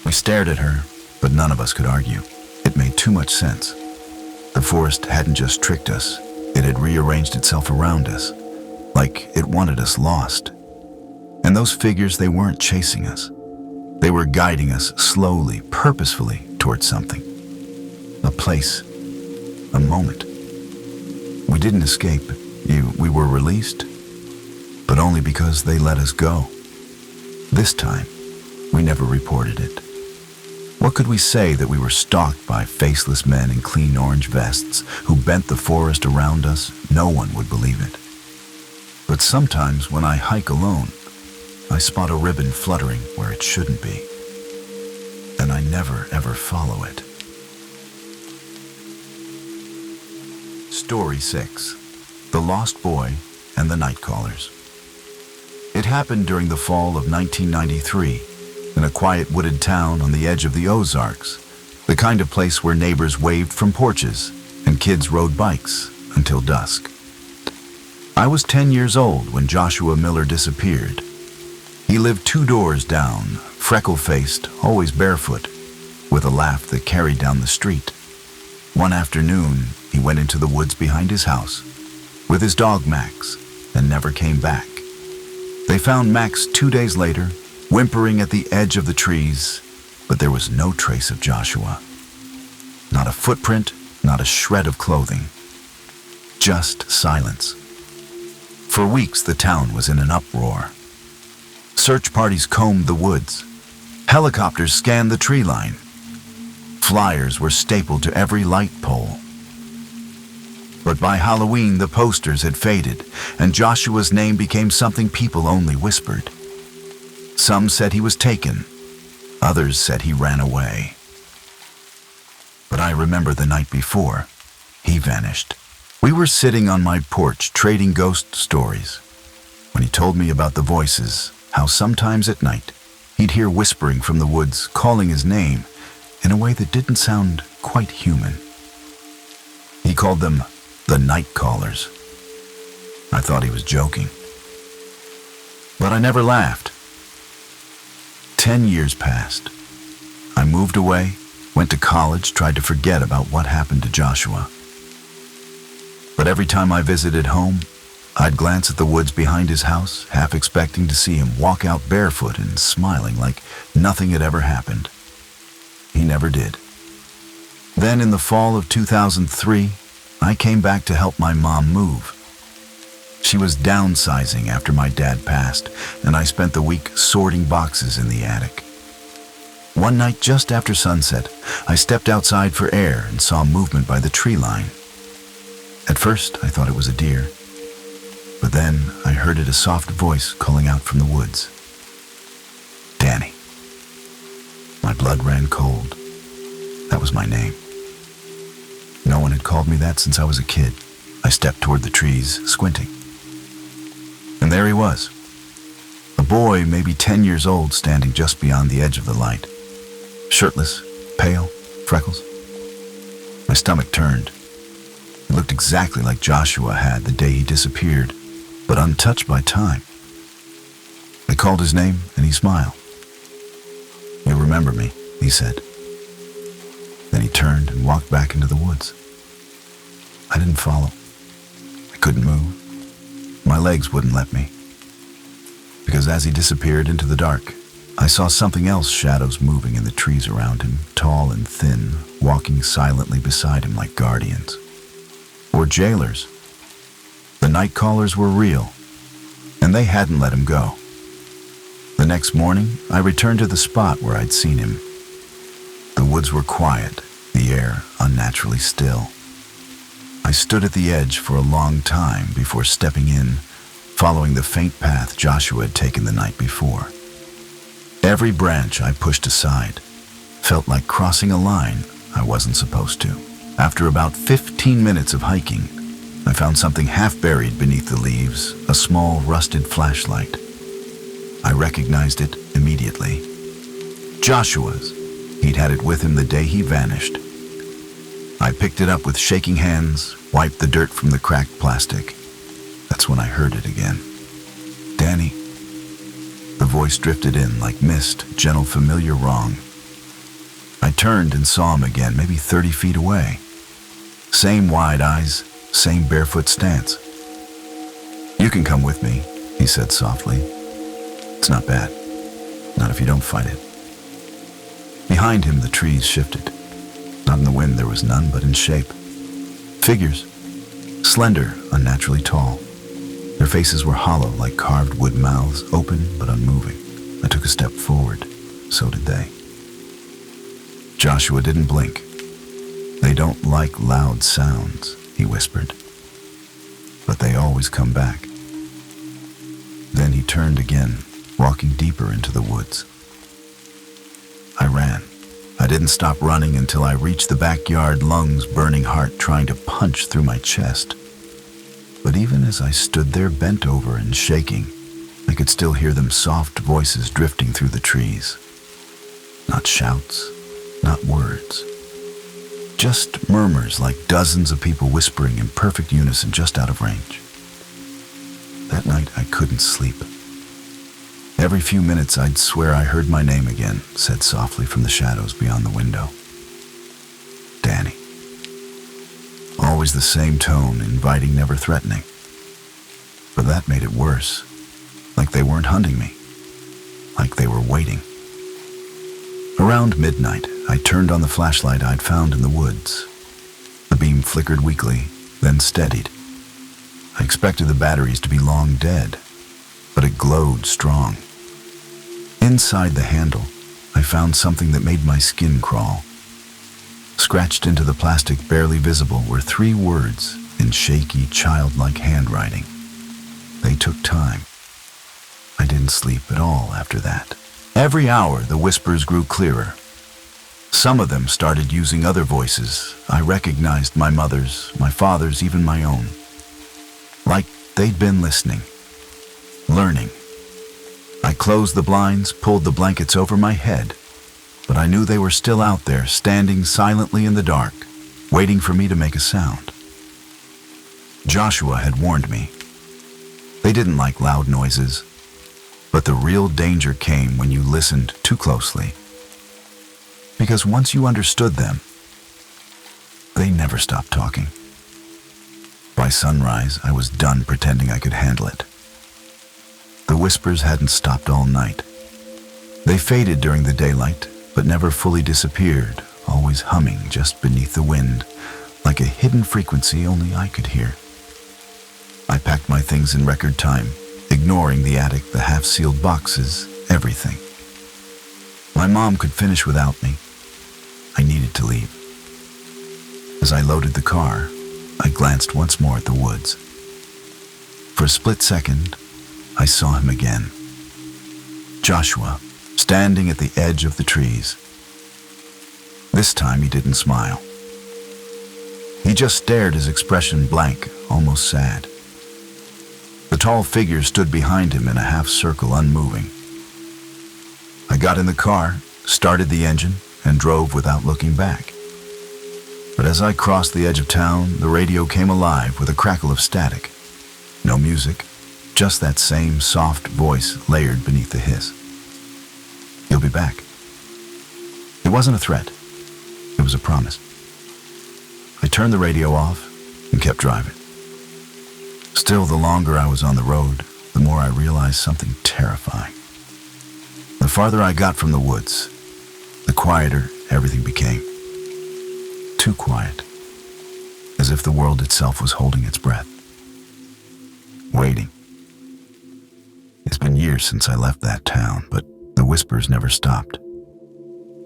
S1: We stared at her, but none of us could argue. It made too much sense. The forest hadn't just tricked us. It had rearranged itself around us, like it wanted us lost. And those figures, they weren't chasing us. They were guiding us slowly, purposefully, towards something. A place. A moment. We didn't escape. We were released, but only because they let us go. This time, we never reported it. What could we say that we were stalked by faceless men in clean orange vests who bent the forest around us? No one would believe it. But sometimes when I hike alone, I spot a ribbon fluttering where it shouldn't be. And I never ever follow it. Story 6. The Lost Boy and the Nightcallers. It happened during the fall of 1993, in a quiet wooded town on the edge of the Ozarks, the kind of place where neighbors waved from porches and kids rode bikes until dusk. I was 10 years old when Joshua Miller disappeared. He lived 2 doors down, freckle-faced, always barefoot, with a laugh that carried down the street. One afternoon, he went into the woods behind his house with his dog Max and never came back. They found Max 2 days later, whimpering at the edge of the trees, but there was no trace of Joshua. Not a footprint, not a shred of clothing. Just silence. For weeks, the town was in an uproar. Search parties combed the woods. Helicopters scanned the tree line. Flyers were stapled to every light pole. But by Halloween, the posters had faded, and Joshua's name became something people only whispered. Some said he was taken. Others said he ran away. But I remember the night before, he vanished. We were sitting on my porch trading ghost stories when he told me about the voices, how sometimes at night he'd hear whispering from the woods calling his name in a way that didn't sound quite human. He called them the Nightcallers. I thought he was joking, but I never laughed. 10 years passed. I moved away, went to college, tried to forget about what happened to Joshua. But every time I visited home, I'd glance at the woods behind his house, half expecting to see him walk out barefoot and smiling like nothing had ever happened. He never did. Then in the fall of 2003, I came back to help my mom move. She was downsizing after my dad passed, and I spent the week sorting boxes in the attic. One night just after sunset, I stepped outside for air and saw movement by the tree line. At first, I thought it was a deer, but then I heard a soft voice calling out from the woods. Danny. My blood ran cold. That was my name. No one had called me that since I was a kid. I stepped toward the trees, squinting. And there he was. A boy, maybe 10 years old, standing just beyond the edge of the light. Shirtless, pale, freckles. My stomach turned. He looked exactly like Joshua had the day he disappeared, but untouched by time. I called his name, and he smiled. "You remember me," he said. Then he turned and walked back into the woods. I didn't follow. I couldn't move. My legs wouldn't let me. Because as he disappeared into the dark, I saw something else, shadows moving in the trees around him, tall and thin, walking silently beside him like guardians. Or jailers. The Nightcallers were real, and they hadn't let him go. The next morning, I returned to the spot where I'd seen him. The woods were quiet, the air unnaturally still. I stood at the edge for a long time before stepping in, following the faint path Joshua had taken the night before. Every branch I pushed aside felt like crossing a line I wasn't supposed to. After about 15 minutes of hiking, I found something half buried beneath the leaves, a small rusted flashlight. I recognized it immediately. Joshua's. He'd had it with him the day he vanished. I picked it up with shaking hands, wiped the dirt from the cracked plastic. That's when I heard it again. "Danny." The voice drifted in like mist, gentle, familiar wrong. I turned and saw him again, maybe 30 feet away. Same wide eyes, same barefoot stance. "You can come with me," he said softly. "It's not bad. Not if you don't fight it." Behind him, the trees shifted. Not in the wind, there was none, but in shape. Figures. Slender, unnaturally tall. Their faces were hollow, like carved wood mouths, open but unmoving. I took a step forward. So did they. Joshua didn't blink. "They don't like loud sounds," he whispered. "But they always come back." Then he turned again, walking deeper into the woods. I ran. I didn't stop running until I reached the backyard, lungs burning, heart trying to punch through my chest. But even as I stood there bent over and shaking, I could still hear them soft voices drifting through the trees. Not shouts, not words. Just murmurs like dozens of people whispering in perfect unison just out of range. That night I couldn't sleep. Every few minutes I'd swear I heard my name again, said softly from the shadows beyond the window. "Danny." always the same tone, inviting, never threatening. But that made it worse. Like they weren't hunting me. Like they were waiting. Around midnight, I turned on the flashlight I'd found in the woods. The beam flickered weakly, then steadied. I expected the batteries to be long dead, but it glowed strong. Inside the handle, I found something that made my skin crawl. Scratched into the plastic barely visible were 3 words in shaky, childlike handwriting. They took time. I didn't sleep at all after that. Every hour, the whispers grew clearer. Some of them started using other voices. I recognized my mother's, my father's, even my own. Like they'd been listening, learning. I closed the blinds, pulled the blankets over my head, but I knew they were still out there, standing silently in the dark, waiting for me to make a sound. Joshua had warned me. They didn't like loud noises, but the real danger came when you listened too closely. Because once you understood them, they never stopped talking. By sunrise, I was done pretending I could handle it. The whispers hadn't stopped all night. They faded during the daylight, but never fully disappeared, always humming just beneath the wind, like a hidden frequency only I could hear. I packed my things in record time, ignoring the attic, the half-sealed boxes, everything. My mom could finish without me. I needed to leave. As I loaded the car, I glanced once more at the woods. For a split second, I saw him again. Joshua, standing at the edge of the trees. This time he didn't smile. He just stared, his expression blank, almost sad. The tall figure stood behind him in a half circle, unmoving. I got in the car, started the engine, and drove without looking back. But as I crossed the edge of town, the radio came alive with a crackle of static. No music, just that same soft voice layered beneath the hiss. "You'll be back." It wasn't a threat. It was a promise. I turned the radio off and kept driving. Still, the longer I was on the road, the more I realized something terrifying. The farther I got from the woods, the quieter everything became. Too quiet, as if the world itself was holding its breath, waiting. It's been years since I left that town, but the whispers never stopped.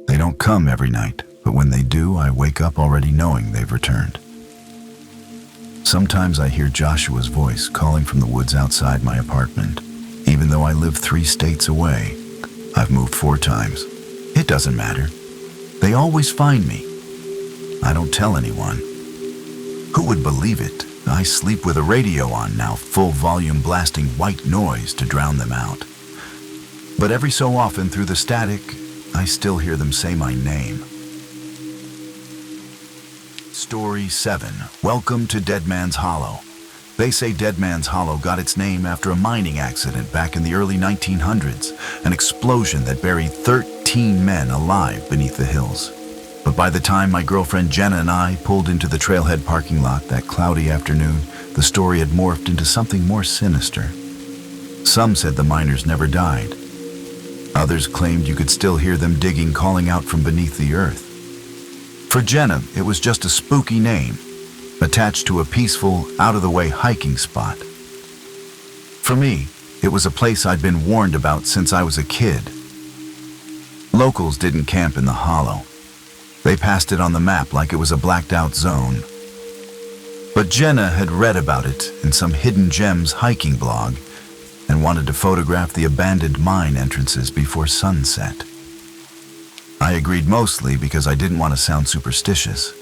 S1: They don't come every night, but when they do, I wake up already knowing they've returned. Sometimes I hear Joshua's voice calling from the woods outside my apartment. Even though I live 3 states away, I've moved 4 times. It doesn't matter. They always find me. I don't tell anyone. Who would believe it? I sleep with a radio on now, full volume, blasting white noise to drown them out. But every so often, through the static, I still hear them say my name. Story 7. Welcome to Deadman's Hollow. They say Deadman's Hollow got its name after a mining accident back in the early 1900s, an explosion that buried 13 men alive beneath the hills. But by the time my girlfriend Jenna and I pulled into the trailhead parking lot that cloudy afternoon, the story had morphed into something more sinister. Some said the miners never died. Others claimed you could still hear them digging, calling out from beneath the earth. For Jenna, it was just a spooky name, attached to a peaceful, out-of-the-way hiking spot. For me, it was a place I'd been warned about since I was a kid. Locals didn't camp in the hollow. They passed it on the map like it was a blacked-out zone. But Jenna had read about it in some Hidden Gems hiking blog and wanted to photograph the abandoned mine entrances before sunset. I agreed mostly because I didn't want to sound superstitious.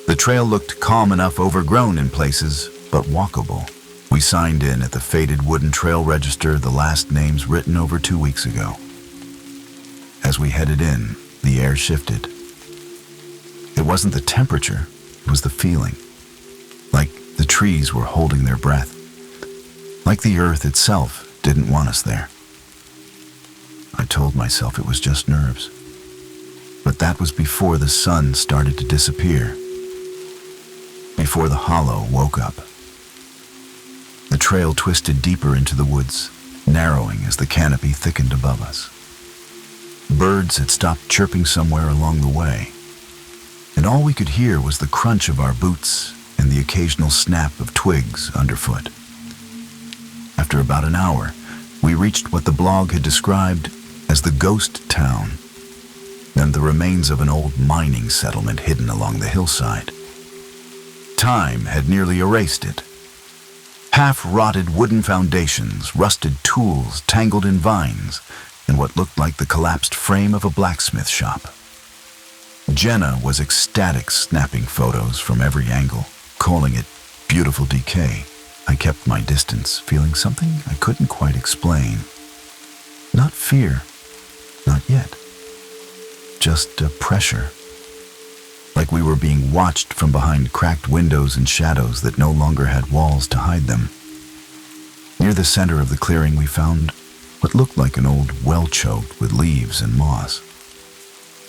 S1: The trail looked calm enough, overgrown in places, but walkable. We signed in at the faded wooden trail register, the last names written over 2 weeks ago. As we headed in, the air shifted. It wasn't the temperature, it was the feeling. Like the trees were holding their breath. Like the earth itself didn't want us there. I told myself it was just nerves. But that was before the sun started to disappear. before the hollow woke up. The trail twisted deeper into the woods, narrowing as the canopy thickened above us. Birds had stopped chirping somewhere along the way, and all we could hear was the crunch of our boots and the occasional snap of twigs underfoot. After about an hour, we reached what the blog had described as the ghost town, and the remains of an old mining settlement hidden along the hillside. Time had nearly erased it. Half-rotted wooden foundations, rusted tools tangled in vines, and what looked like the collapsed frame of a blacksmith shop. Jenna was ecstatic, snapping photos from every angle, calling it beautiful decay. I kept my distance, feeling something I couldn't quite explain. Not fear, not yet. Just a pressure. Like we were being watched from behind cracked windows and shadows that no longer had walls to hide them. Near the center of the clearing, we found what looked like an old well choked with leaves and moss.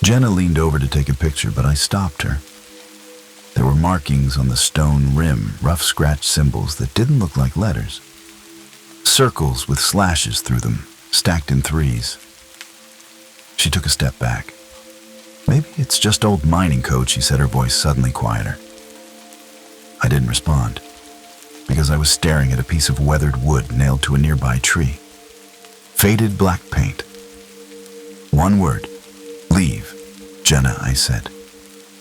S1: Jenna leaned over to take a picture, but I stopped her. There were markings on the stone rim, rough scratched symbols that didn't look like letters. Circles with slashes through them, stacked in threes. She took a step back. "Maybe it's just old mining code," she said, her voice suddenly quieter. I didn't respond, because I was staring at a piece of weathered wood nailed to a nearby tree. Faded black paint. One word. "Leave, Jenna," I said.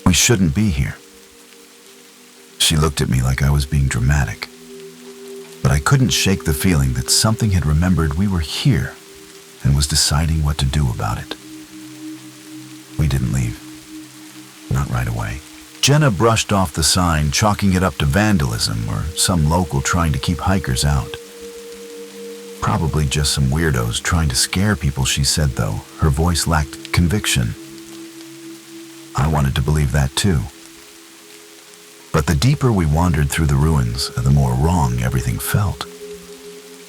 S1: "We shouldn't be here." She looked at me like I was being dramatic, but I couldn't shake the feeling that something had remembered we were here and was deciding what to do about it. We didn't leave. Not right away. Jenna brushed off the sign, chalking it up to vandalism or some local trying to keep hikers out. Probably just some weirdos trying to scare people, she said, though. Her voice lacked conviction. I wanted to believe that too. But the deeper we wandered through the ruins, the more wrong everything felt.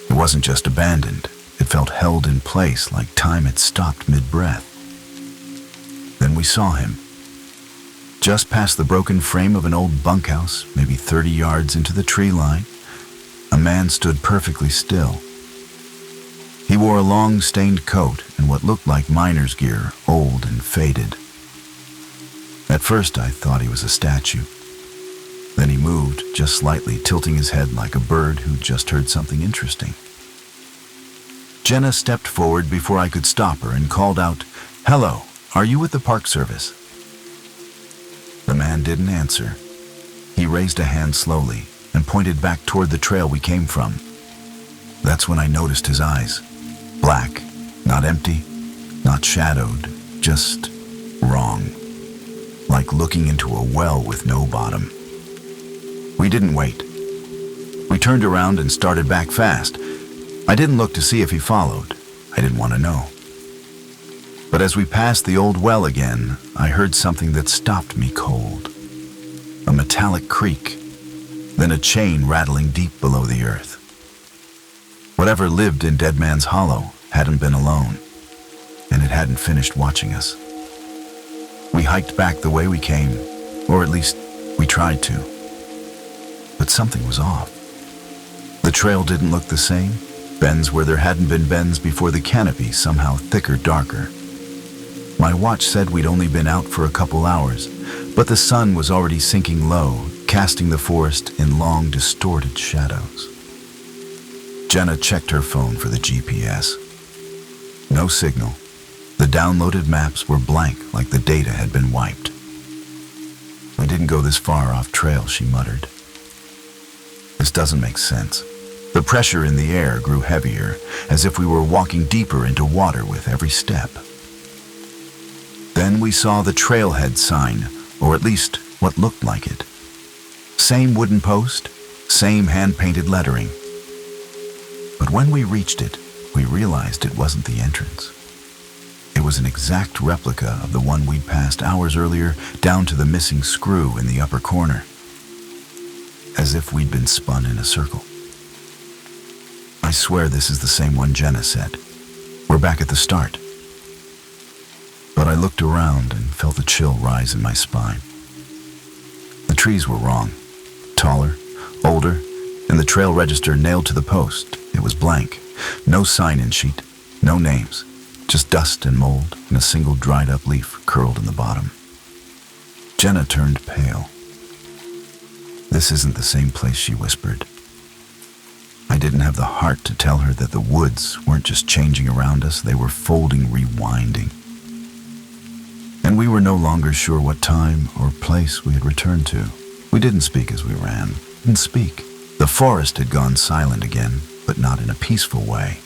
S1: It wasn't just abandoned. It felt held in place, like time had stopped mid-breath. Then we saw him. Just past the broken frame of an old bunkhouse, maybe 30 yards into the tree line, a man stood perfectly still. He wore a long, stained coat and what looked like miner's gear, old and faded. At first, I thought he was a statue. Then he moved, just slightly, tilting his head like a bird who'd just heard something interesting. Jenna stepped forward before I could stop her and called out, "Hello, are you with the Park Service?" The man didn't answer. He raised a hand slowly and pointed back toward the trail we came from. That's when I noticed his eyes. Black, not empty, not shadowed, just wrong. Like looking into a well with no bottom. We didn't wait. We turned around and started back fast. I didn't look to see if he followed. I didn't want to know. But as we passed the old well again, I heard something that stopped me cold. A metallic creak, then a chain rattling deep below the earth. Whatever lived in Deadman's Hollow hadn't been alone, and it hadn't finished watching us. We hiked back the way we came, or at least we tried to. But something was off. The trail didn't look the same. Bends where there hadn't been bends before, the canopy somehow thicker, darker. My watch said we'd only been out for a couple hours, but the sun was already sinking low, casting the forest in long, distorted shadows. Jenna checked her phone for the GPS. No signal. The downloaded maps were blank, like the data had been wiped. "I didn't go this far off trail," she muttered. "This doesn't make sense." The pressure in the air grew heavier, as if we were walking deeper into water with every step. Then we saw the trailhead sign, or at least what looked like it. Same wooden post, same hand-painted lettering. But when we reached it, we realized it wasn't the entrance. It was an exact replica of the one we'd passed hours earlier, down to the missing screw in the upper corner. As if we'd been spun in a circle. "I swear this is the same one," Jenna said. "We're back at the start." But I looked around and felt a chill rise in my spine. The trees were wrong. taller, older, and the trail register nailed to the post. It was blank. No sign-in sheet, no names, just dust and mold and a single dried-up leaf curled in the bottom. Jenna turned pale. "This isn't the same place," she whispered. I didn't have the heart to tell her that the woods weren't just changing around us, they were folding, rewinding. And we were no longer sure what time or place we had returned to. We didn't speak as we ran. Didn't speak. The forest had gone silent again, but not in a peaceful way.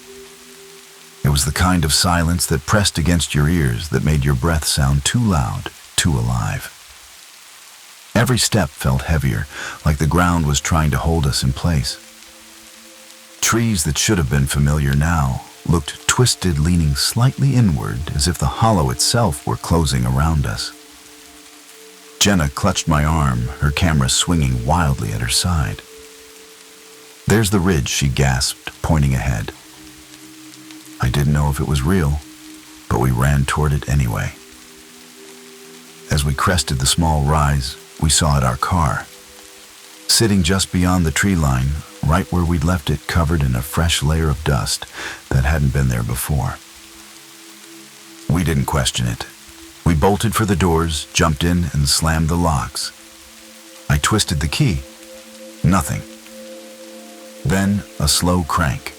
S1: It was the kind of silence that pressed against your ears, that made your breath sound too loud, too alive. Every step felt heavier, like the ground was trying to hold us in place. Trees that should have been familiar now looked twisted, leaning slightly inward, as if the hollow itself were closing around us. Jenna clutched my arm, her camera swinging wildly at her side. "There's the ridge," she gasped, pointing ahead. I didn't know if it was real, but we ran toward it anyway. As we crested the small rise, we saw it our car. Sitting just beyond the tree line, right where we'd left it, covered in a fresh layer of dust that hadn't been there before. We didn't question it. We bolted for the doors, jumped in, and slammed the locks. I twisted the key. Nothing. Then a slow crank.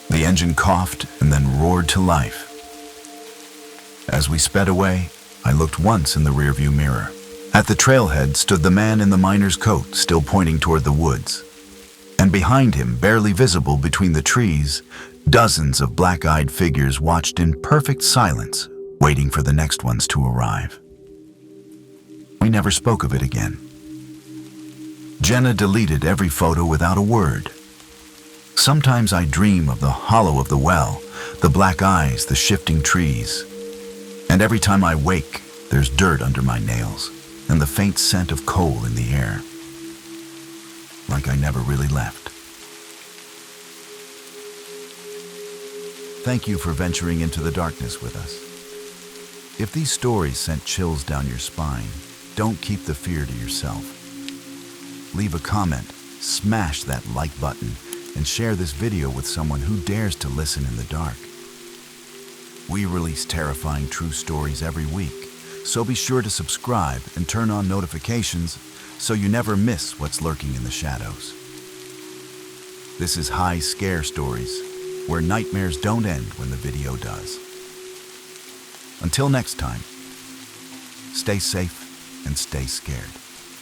S1: The engine coughed and then roared to life. As we sped away, I looked once in the rearview mirror. At the trailhead stood the man in the miner's coat, still pointing toward the woods. And behind him, barely visible between the trees, dozens of black-eyed figures watched in perfect silence, waiting for the next ones to arrive. We never spoke of it again. Jenna deleted every photo without a word. Sometimes I dream of the hollow of the well, the black eyes, the shifting trees. And every time I wake, there's dirt under my nails and the faint scent of coal in the air. Like I never really left. Thank you for venturing into the darkness with us. If these stories sent chills down your spine, don't keep the fear to yourself. Leave a comment, smash that like button, and share this video with someone who dares to listen in the dark. We release terrifying true stories every week, so be sure to subscribe and turn on notifications so you never miss what's lurking in the shadows. This is High Scare Stories, where nightmares don't end when the video does. Until next time, stay safe and stay scared.